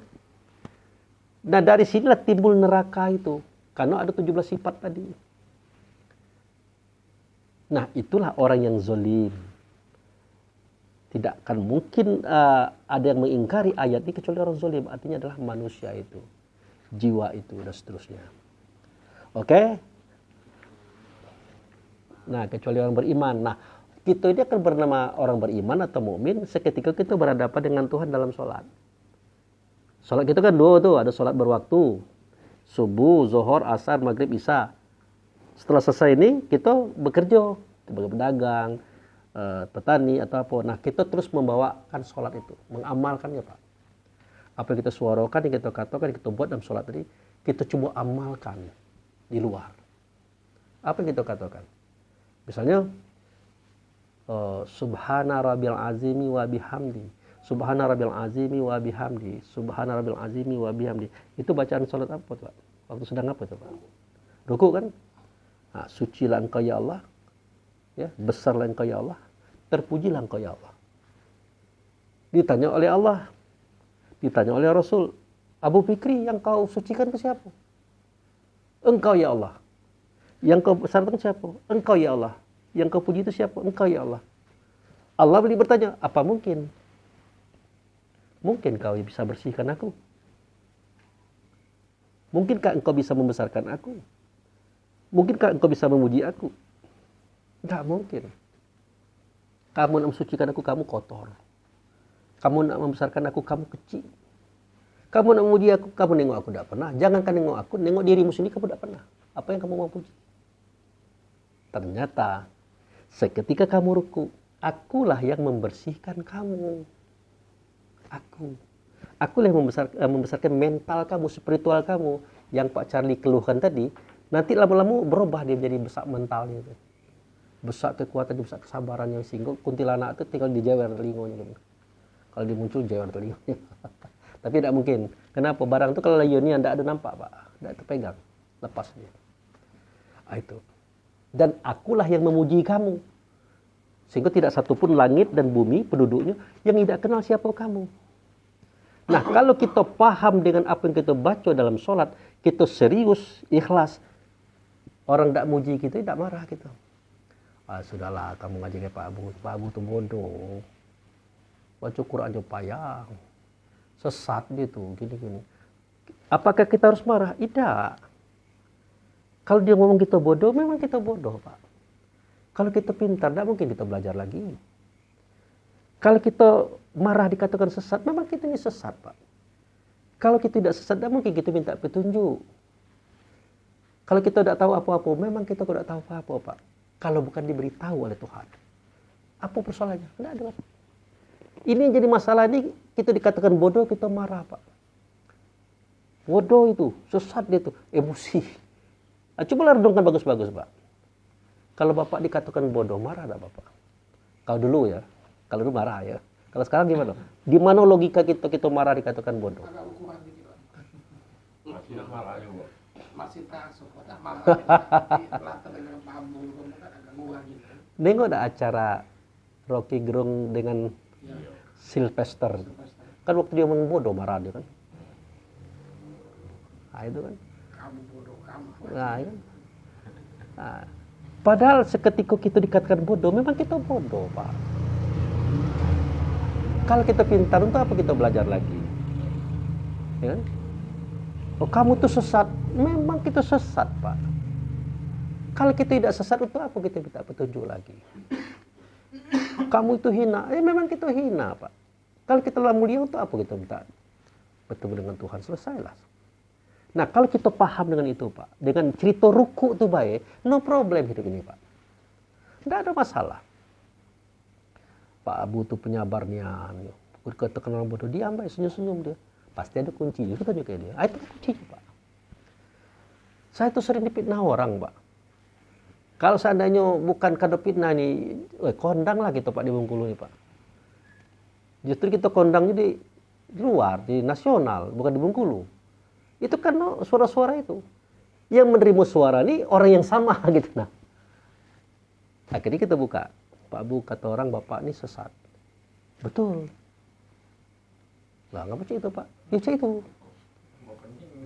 Nah, dari sinilah timbul neraka itu. Karena ada 17 sifat tadi. Nah, itulah orang yang zalim. Tidak akan mungkin ada yang mengingkari ayat ini kecuali orang zalim. Artinya adalah manusia itu. Jiwa itu, dan seterusnya. Oke? Nah, kecuali orang beriman. Nah, kita ini akan bernama orang beriman atau mukmin seketika kita berhadapan dengan Tuhan dalam sholat. Sholat kita kan dua tuh, ada sholat berwaktu. Subuh, zuhur, asar, maghrib, isya. Setelah selesai ini kita bekerja sebagai pedagang, petani atau apa. Nah, kita terus membawakan sholat itu, mengamalkannya, Pak. Apa yang kita suarakan, yang kita katakan, yang kita buat dalam sholat tadi, kita coba amalkan di luar. Apa yang kita katakan? Misalnya, Subhana rabbil azimi wa bihamdi. Subhana rabbil azimi wa bihamdi. Subhana rabbil azimi wa bihamdi. Itu bacaan sholat apa, Pak? Waktu sedang apa itu, Pak? Ruku kan? Nah, sucilah engkau ya Allah. Ya, besarlah engkau ya Allah. Terpujilah engkau ya Allah. Ditanya oleh Allah. Ditanya oleh Rasul. Abu Fikri, yang kau sucikan ke siapa? Engkau ya Allah. Yang kau besarkan siapa? Engkau ya Allah. Yang kau puji itu siapa? Engkau ya Allah. Allah beli bertanya, apa mungkin? Mungkin kau bisa bersihkan aku? Mungkinkah engkau bisa membesarkan aku? Mungkinkah engkau bisa memuji aku? Tidak mungkin. Kamu nak mensucikan aku, kamu kotor. Kamu nak membesarkan aku, kamu kecil. Kamu nak memuji aku, kamu nengok aku tidak pernah. Jangankan nengok aku, nengok dirimu sendiri kamu tidak pernah. Apa yang kamu mau puji? Ternyata seketika kamu ruku, akulah yang membersihkan kamu. Akulah yang membesarkan mental kamu, spiritual kamu. Yang Pak Charlie keluhkan tadi, nanti lama-lama berubah dia menjadi besar mentalnya. Besar kekuatan, besar kesabaran yang sehingga kuntilanak itu tinggal di jewer telingonya. Kalau dia muncul jewer telingonya. Tapi tidak mungkin. Kenapa? Barang itu kalau layonnya tidak ada nampak, Pak. Tidak terpegang. Lepas dia. Itu. Dan akulah yang memuji kamu. Sehingga tidak satupun langit dan bumi penduduknya yang tidak kenal siapa kamu. Nah, kalau kita paham dengan apa yang kita baca dalam sholat, kita serius, ikhlas, orang tidak muji kita, tidak marah kita. Sudahlah, kamu ngaji kayak Pak Abu itu bodoh. Baca Quran aja payah. Sesat gitu, gini-gini. Apakah kita harus marah? Tidak. Kalau dia ngomong kita bodoh, memang kita bodoh, Pak. Kalau kita pintar, tidak mungkin kita belajar lagi. Kalau kita marah dikatakan sesat, memang kita ini sesat, Pak. Kalau kita tidak sesat, tidak mungkin kita minta petunjuk. Kalau kita tidak tahu apa-apa, memang kita tidak tahu apa-apa, Pak. Kalau bukan diberitahu oleh Tuhan. Apa persoalannya? Tidak ada. Ini yang jadi masalah ini, kita dikatakan bodoh, kita marah, Pak. Bodoh itu, sesat dia itu, emosi. Nah, coba renungkan bagus-bagus, Pak. Kalau Bapak dikatakan bodoh, marah tidak Bapak? Kalau dulu ya, kalau dulu marah ya. Kalau sekarang gimana? Di mana logika kita marah dikatakan bodoh? Agak ukuran dikit, Pak. Masih marah juga. Masih tak support mama. Latar dengan paham dulu kan agak kurang gitu. Nengok ada acara Rocky Gerung dengan Sylvester. Kan waktu dia ngomong bodoh marah dia kan. Nah itu kan. Kamu bodoh, kamu. Nah, ya. Nah, padahal seketika kita dikatakan bodoh, memang kita bodoh, Pak. Kalau kita pintar, untuk apa kita belajar lagi? Ya kan? Oh, kamu tuh sesat. Memang kita sesat, Pak. Kalau kita tidak sesat, untuk apa kita minta petunjuk lagi? Kamu itu hina. Memang kita hina, Pak. Kalau kita telah mulia, untuk apa kita minta bertemu dengan Tuhan? Selesailah. Nah, kalau kita paham dengan itu, Pak, dengan cerita ruku itu baik, no problem hidup ini, Pak. Tidak ada masalah. Pak Abu itu penyabarnya. Kata kenal bodoh, diam baik, senyum-senyum dia. Pasti ada kunci. Itu tunjuk kayak dia. Itu kuncinya, Pak. Saya tuh sering dipitnah orang, Pak. Kalau seandainya bukan kado fitnah nih, kondang lah kita, Pak, di Bengkulu nih, Pak. Justru kita kondangnya di luar, di nasional, bukan di Bengkulu. Itu karena suara-suara itu. Yang menerima suara ini orang yang sama gitu. Nah, akhirnya kita buka. Pak Bu, kata orang Bapak ini sesat. Betul. Lah, nggak baca itu, Pak. Baca itu.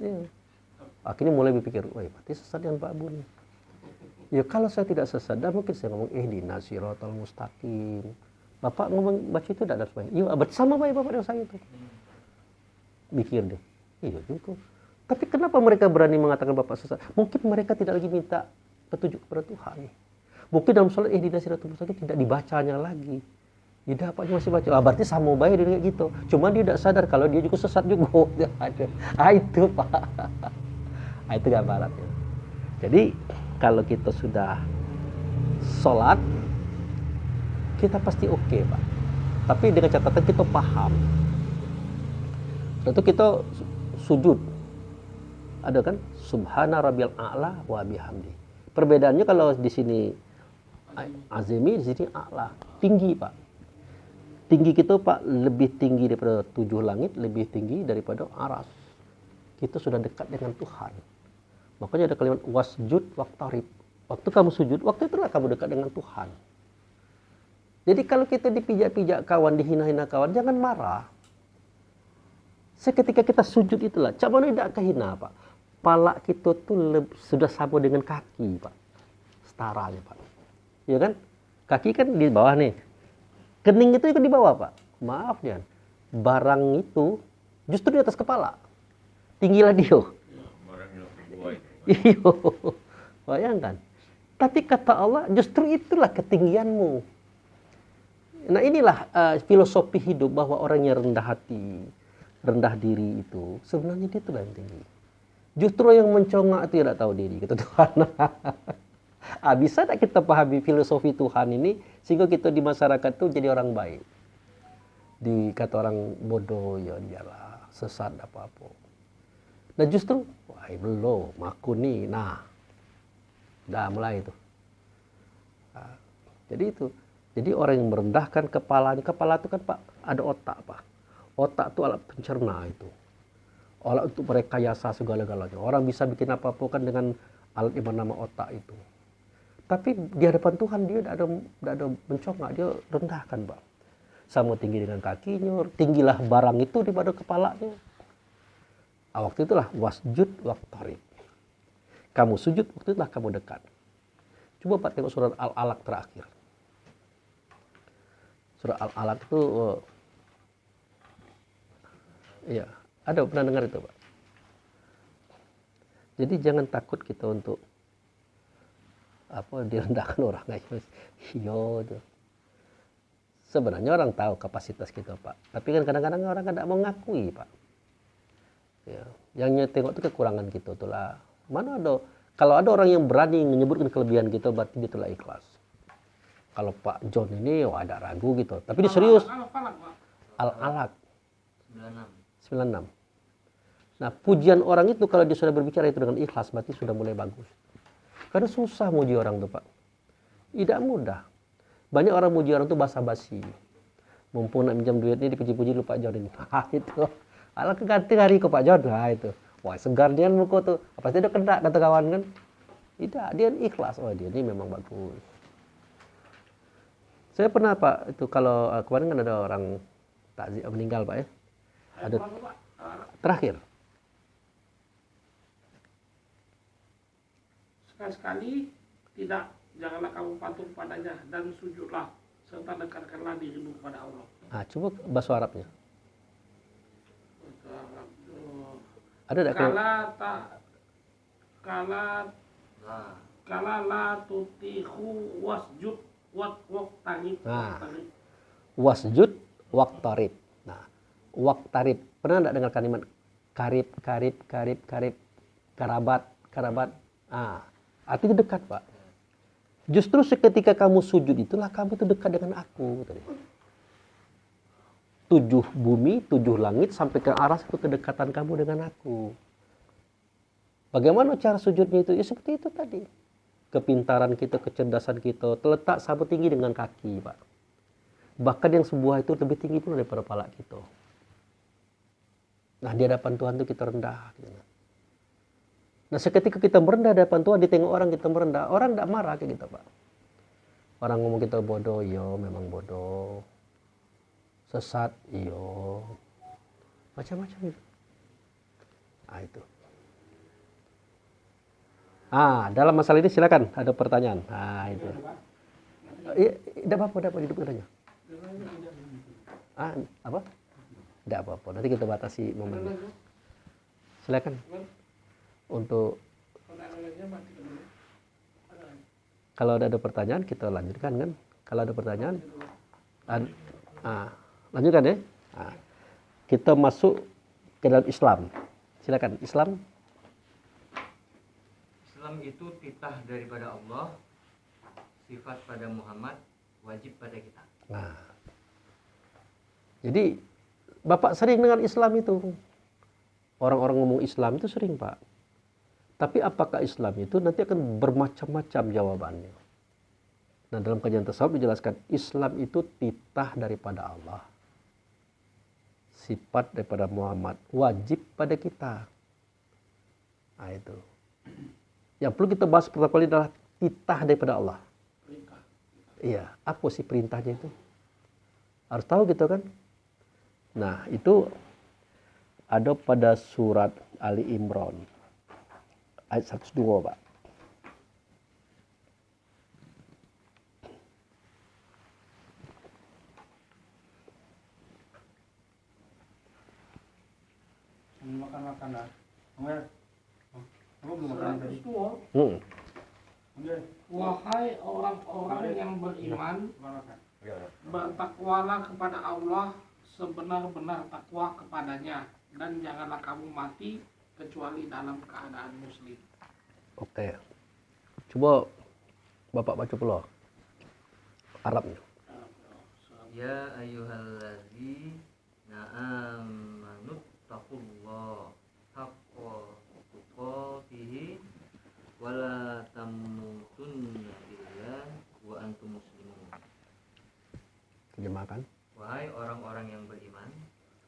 Ya. Akhirnya mulai berpikir, wah, berarti sesat dengan Pak Bu nih. Ya kalau saya tidak sesat, dan mungkin saya ngomong, ihdinas siratal mustaqim. Bapak ngomong baca itu tidak ada semuanya. Iya, bersama baik Bapak dengan saya itu. Mikir deh. Iya juga. Tapi kenapa mereka berani mengatakan Bapak sesat? Mungkin mereka tidak lagi minta petunjuk kepada Tuhan. Mungkin dalam sholat ihdinas siratal mustaqim tidak dibacanya lagi. Tidak Pak, masih baca. Ah, berarti sama baik dia kayak gitu. Cuma dia tidak sadar kalau dia juga sesat juga. Ah itu Pak. Ah, itu gambarannya. Jadi kalau kita sudah sholat, kita pasti oke Pak. Tapi dengan catatan kita paham. Tentu kita sujud. Ada kan? Subhana rabbiyal a'la wa bihamdi. Perbedaannya kalau di sini azimi, di sini a'la. Tinggi Pak. Tinggi kita Pak lebih tinggi daripada 7 langit, lebih tinggi daripada aras. Kita sudah dekat dengan Tuhan. Makanya ada kalimat wasjud waqtarib. Waktu kamu sujud, waktu itulah kamu dekat dengan Tuhan. Jadi kalau kita dipijak-pijak kawan, dihina-hina kawan, jangan marah. Seketika kita sujud itulah, cak mana tidak kehina Pak. Pala kita tuh sudah sama dengan kaki Pak. Setaranya Pak. Ya kan? Kaki kan di bawah nih. Kening itu ikut di bawah Pak. Maaf jangan. Barang itu justru di atas kepala. Tinggilah dia. Barang yang kedua itu. Iyo. Bayangkan. Tapi kata Allah justru itulah ketinggianmu. Nah inilah filosofi hidup bahwa orang yang rendah hati, rendah diri itu sebenarnya dia itulah yang tinggi. Justru yang mencongak itu tidak tahu diri, kata Tuhan. Bisa tak kita pahami filosofi Tuhan ini sehingga kita di masyarakat itu jadi orang baik. Dikata orang bodoh ya dialah, sesat apa-apa. Nah justru, wah belum, aku nih, nah, dah mulai itu. Nah, jadi itu. Jadi orang yang merendahkan kepalanya, kepala itu kan Pak ada otak Pak. Otak itu alat pencerna itu. Alat untuk merekayasa segala-galanya. Orang bisa bikin apa-apa kan dengan alat yang bernama otak itu. Tapi di hadapan Tuhan dia tidak ada mencongak, dia rendahkan Pak. Sama tinggi dengan kakinya, tinggilah barang itu daripada kepalanya. Waktu itulah wasjud waqtarib. Kamu sujud, waktu itulah kamu dekat. Coba Pak tengok surat Al-Alaq terakhir. Surat Al-Alaq itu, iya, ada pernah dengar itu Pak. Jadi jangan takut kita untuk direndahkan orang aja. Iya tuh. Sebenarnya orang tahu kapasitas kita Pak. Tapi kan kadang-kadang orang tidak mau ngakui Pak. Ya, yang tengok itu kekurangan kita itulah. Mana ada? Kalau ada orang yang berani menyebutkan kelebihan kita, berarti dia itulah ikhlas. Kalau Pak John ini ada ragu gitu. Tapi dia serius. Al-Alaq 96. Nah pujian orang itu kalau dia sudah berbicara itu dengan ikhlas berarti sudah mulai bagus. Karena susah muji orang tuh Pak. Tidak mudah. Banyak orang muji orang tuh basa-basi. Mumpung nak minjam duit ini dipuji-puji lu Pak John ini. Itu. Alah keganti hari ke Pak John. Itu. Wah segar dia muka tuh. Apa sih dia kena kata kawan kan? Tidak. Dia ikhlas. Oh dia ini memang bagus. Saya pernah Pak, itu kalau kemarin kan ada orang takziah meninggal Pak ya. Ada terakhir. Sekali-sekali janganlah kamu patuh padanya dan sujudlah serta dekatkanlah dirimu kepada Allah. Coba bahasa Arabnya. Ada tak kala la tutihu wasjud waqtarib. Wasjud waqtarib. Nah, waqtarib. Pernah enggak dengar kalimat karib, karabat? Artinya dekat, Pak. Justru seketika kamu sujud itulah kamu itu dekat dengan aku. 7 bumi, 7 langit sampai ke aras itu kedekatan kamu dengan aku. Bagaimana cara sujudnya itu? Ya seperti itu tadi. Kepintaran kita, kecerdasan kita terletak sama tinggi dengan kaki, Pak. Bahkan yang sebuah itu lebih tinggi pun daripada kepala kita. Nah, di hadapan Tuhan itu kita rendah. Nah, seketika kita merendah di hadapan Tuhan, ditengok orang kita merendah, orang tidak marah kayak gitu, Pak. Orang ngomong kita bodoh, yo memang bodoh. Sesat, yo. Macam-macam itu. Itu. Dalam masalah ini silakan ada pertanyaan. Itu. Tidak apa-apa hidup katanya. Apa? Tidak apa-apa. Nanti kita batasi momennya. Silakan. Untuk kalau ada pertanyaan kita lanjutkan kan. Kalau ada pertanyaan Lanjutkan ya. Nah, kita masuk ke dalam Islam. Silakan. Islam. Islam itu titah daripada Allah, sifat pada Muhammad, wajib pada kita. Nah, jadi Bapak sering dengan Islam itu. Orang-orang ngomong Islam itu sering, Pak. Tapi apakah Islam itu nanti akan bermacam-macam jawabannya. Nah, dalam kajian tasawuf dijelaskan Islam itu titah daripada Allah. Sifat daripada Muhammad, wajib pada kita. Nah, itu. Yang perlu kita bahas pertama kali adalah titah daripada Allah. Perintah. Iya, apa sih perintahnya itu? Harus tahu gitu kan? Nah, itu ada pada surat Ali Imran ayat 102, Pak. Makan dah. Enggak. Kamu belum makan tadi. 102. Enggak. Wahai orang-orang yang beriman, Makan. bertakwalah kepada Allah sebenar-benar takwa kepadanya, dan janganlah kamu mati kecuali dalam keadaan muslim. Oke. Coba Bapak baca pula Arabnya. Ya ayyuhalladzina amanu taqullaha haqqa tuqatih wa la tamutunna illa wa antum muslimun. Terjemahkan. Wahai orang-orang yang beriman,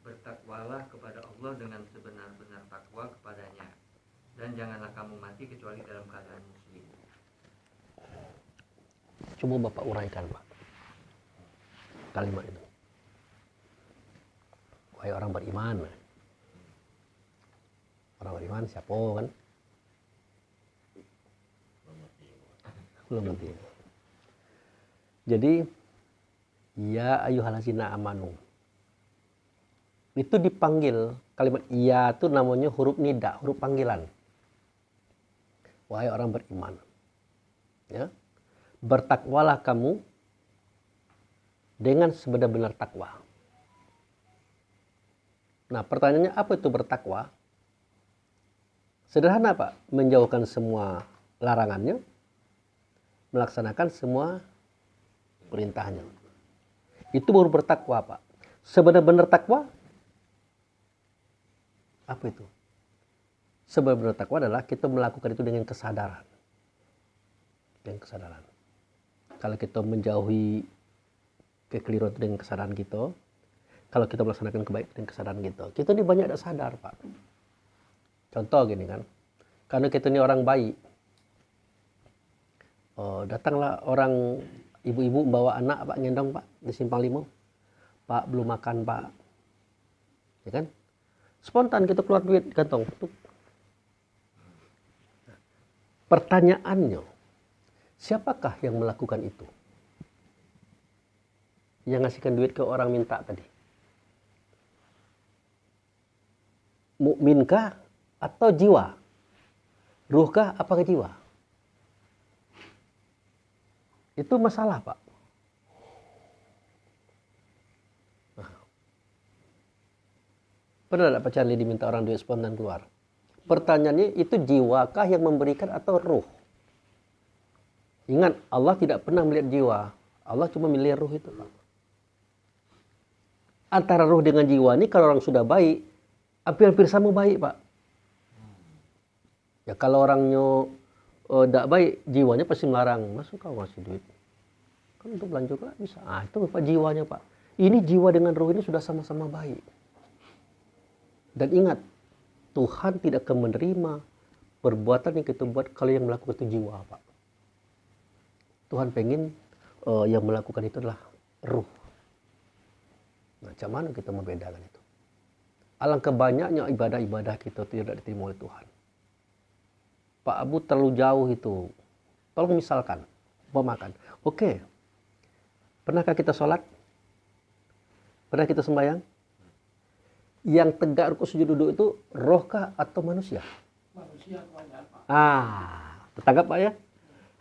bertakwalah kepada Allah dengan sebenar-benar takwa kepadanya, dan janganlah kamu mati kecuali dalam keadaan muslim. Coba Bapak uraikan, Pak, kalimat itu. Wahai orang beriman. Orang beriman siapa kan? Belum mati. Jadi ya ayyuhallazina amanu. Itu dipanggil, kalimat ya itu namanya huruf nida, huruf panggilan. Wahai orang beriman. Ya. Bertakwalah kamu dengan sebenar-benar takwa. Nah, pertanyaannya apa itu bertakwa? Sederhana, Pak, menjauhkan semua larangannya, melaksanakan semua perintahnya. Itu baru bertakwa, Pak. Sebenar-benar takwa, apa itu? Sebenar-benar takwa adalah kita melakukan itu dengan kesadaran. Dengan kesadaran. Kalau kita menjauhi kekeliruan dengan kesadaran kita, kalau kita melaksanakan kebaikan dengan kesadaran kita ini banyak tidak sadar, Pak. Contoh gini kan, karena kita ini orang baik, datanglah orang ibu-ibu membawa anak, Pak, ngendong, Pak, di Simpang 5. Pak, belum makan, Pak. Ya kan? Spontan kita keluar duit di kantong. Pertanyaannya, siapakah yang melakukan itu? Yang ngasihkan duit ke orang minta tadi? Mukminkah atau jiwa? Ruhkah apakah jiwa? Itu masalah, Pak. Pernah tidak Pak Charlie diminta orang duit spontan keluar? Pertanyaannya itu jiwakah yang memberikan atau ruh? Ingat, Allah tidak pernah melihat jiwa. Allah cuma melihat ruh itu, Pak. Antara ruh dengan jiwa ini kalau orang sudah baik, hampir-hampir sama baik, Pak. Ya kalau orangnya tidak baik, jiwanya pasti melarang. Masuk kau ngasih duit. Kan untuk belanja juga bisa. Ah, itu Pak jiwanya, Pak. Ini jiwa dengan ruh ini sudah sama-sama baik. Dan ingat, Tuhan tidak akan menerima perbuatan yang kita buat kalau yang melakukan itu jiwa, Pak. Tuhan pengen yang melakukan itu adalah ruh. Nah, macam mana kita membedakan itu? Alangkah banyaknya ibadah-ibadah kita tidak diterima oleh Tuhan. Pak Abu terlalu jauh itu. Tolong misalkan, makan. Oke. Pernahkah kita sholat? Pernah kita sembahyang? Yang tegak rukuk sujud duduk itu rohkah atau manusia? Manusia kebanyakan, Pak. Tertangkap, Pak, ya?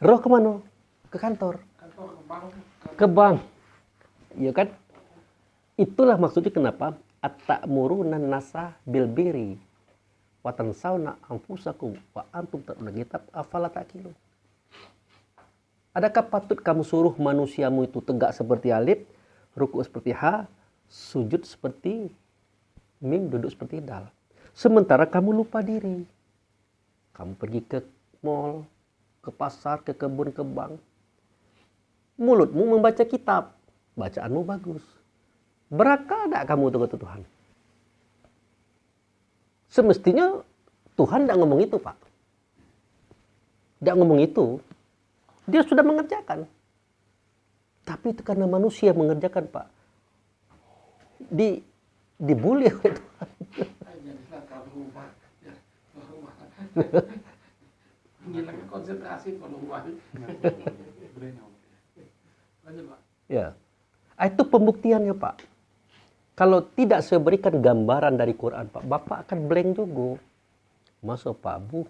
Roh kemana? Ke kantor. Kantor, ke bank. Ke bank. Iya kan? Itulah maksudnya kenapa at-ta'muruna nasa bil birri wa tansawna anfusakum wa antum tatluna kitab afala ta'qilun. Adakah patut kamu suruh manusiamu itu tegak seperti alif, ruku' seperti ha, sujud seperti mim, duduk seperti dal. Sementara kamu lupa diri. Kamu pergi ke mall, ke pasar, ke kebun, ke bank. Mulutmu membaca kitab, bacaanmu bagus. Berakal tak kamu untuk Tuhan? Semestinya Tuhan tidak ngomong itu, Pak. Tidak ngomong itu. Dia sudah mengerjakan. Tapi itu karena manusia mengerjakan, Pak. Dibully oleh Tuhan. Jadilah kalau rumah. Menghilangkan konsentrasi kalau rumah. Lanjut, Pak. Ya. Itu pembuktiannya, Pak. Kalau tidak saya berikan gambaran dari Quran, Pak, Bapak akan blank juga. Masa Pak Bu,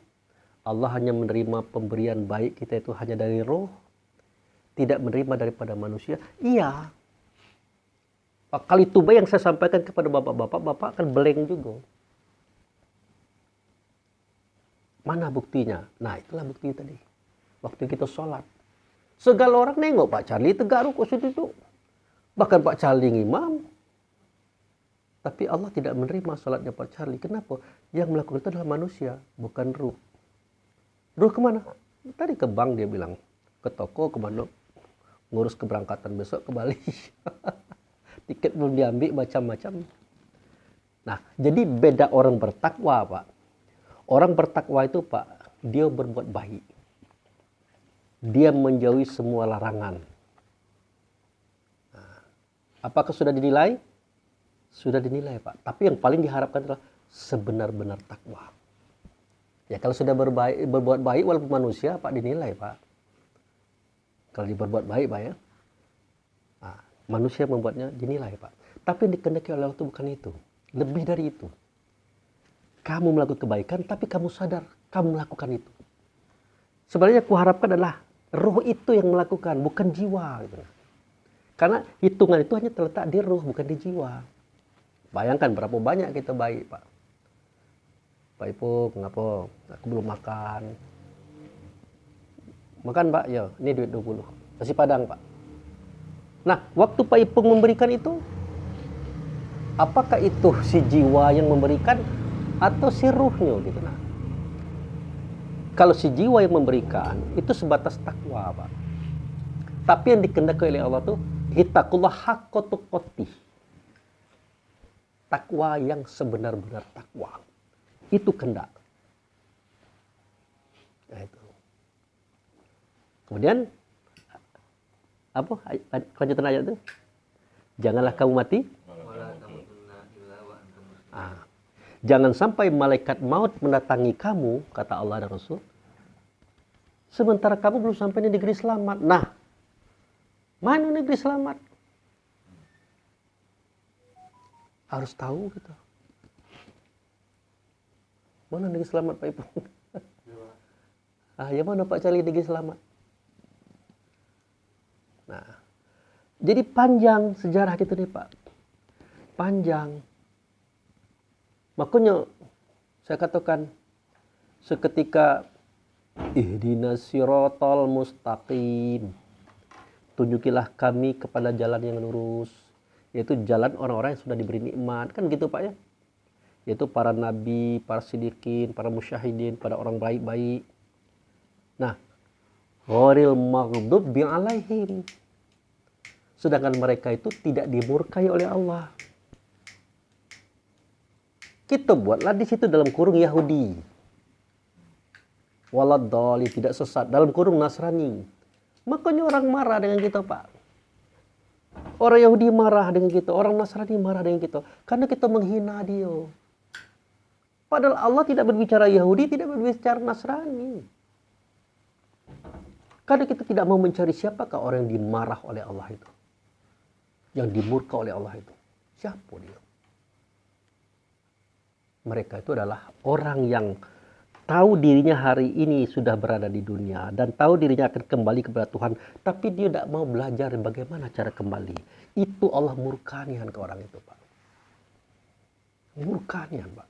Allah hanya menerima pemberian baik kita itu hanya dari roh, tidak menerima daripada manusia? Iya. Pak, kali itu yang saya sampaikan kepada Bapak-Bapak, Bapak akan blank juga. Mana buktinya? Nah, itulah bukti tadi. Waktu kita sholat. Segala orang nengok Pak Charlie tegak rukuk sujud. Bahkan Pak Charlie imam. Tapi Allah tidak menerima sholatnya Pak Charlie. Kenapa? Yang melakukan itu adalah manusia, bukan ruh. Ruh kemana? Tadi ke bank dia bilang. Ke toko, kemana? Ngurus keberangkatan besok ke Bali. Tiket belum diambil, macam-macam. Nah, jadi beda orang bertakwa, Pak. Orang bertakwa itu, Pak, dia berbuat baik. Dia menjauhi semua larangan. Nah, apakah sudah dinilai? Sudah dinilai, Pak. Tapi yang paling diharapkan adalah sebenar-benar takwa. Ya, kalau sudah berbuat baik walaupun manusia, Pak, dinilai, Pak. Kalau berbuat baik, Pak, ya. Nah, manusia membuatnya dinilai, Pak. Tapi yang dikehendaki oleh Allah itu bukan itu. Lebih dari itu. Kamu melakukan kebaikan, tapi kamu sadar kamu melakukan itu. Sebenarnya aku harapkan adalah roh itu yang melakukan, bukan jiwa. Gitu. Karena hitungan itu hanya terletak di roh, bukan di jiwa. Bayangkan berapa banyak kita baik, Pak. Pak Ipung, kenapa? Aku belum makan. Makan, Pak? Ya, ini duit 20. Nasi Padang, Pak. Nah, waktu Pak Ipung memberikan itu, apakah itu si jiwa yang memberikan atau si ruhnya gitu nah. Kalau si jiwa yang memberikan itu sebatas takwa, Pak. Tapi yang dikehendaki oleh Allah tuh ittaqullah haqqa tuqatih. Takwa yang sebenar-benar takwa. Itu kehendak. Nah, itu. Kemudian apa kelanjutan ayat itu? Janganlah kamu mati. Jangan sampai malaikat maut mendatangi kamu, kata Allah dan Rasul. Sementara kamu belum sampai di negeri selamat. Nah, mana negeri selamat? Harus tahu kita. Mana negeri selamat Pak Ipung? Ya mana Pak Cali negeri selamat? Nah, jadi panjang sejarah kita nih Pak. Panjang. Makanya saya katakan seketika ihdinas siratal mustaqim. Tunjukilah kami kepada jalan yang lurus. Yaitu jalan orang-orang yang sudah diberi nikmat. Kan gitu Pak ya. Yaitu para nabi, para sidikin, para musyahidin, para orang baik-baik. Nah, ghairil maghdubi alaihim. Sedangkan mereka itu tidak dimurkai oleh Allah. Kita buatlah di situ dalam kurung Yahudi. Waladhdallin, tidak sesat. Dalam kurung Nasrani. Makanya orang marah dengan kita, Pak. Orang Yahudi marah dengan kita. Orang Nasrani marah dengan kita. Karena kita menghina dia. Padahal Allah tidak berbicara Yahudi, tidak berbicara Nasrani. Karena kita tidak mau mencari siapakah orang yang dimarah oleh Allah itu. Yang dimurka oleh Allah itu. Siapa dia? Mereka itu adalah orang yang tahu dirinya hari ini sudah berada di dunia dan tahu dirinya akan kembali kepada Tuhan, tapi dia tidak mau belajar bagaimana cara kembali. Itu Allah murkanian ke orang itu, Pak. Murkanian, Pak.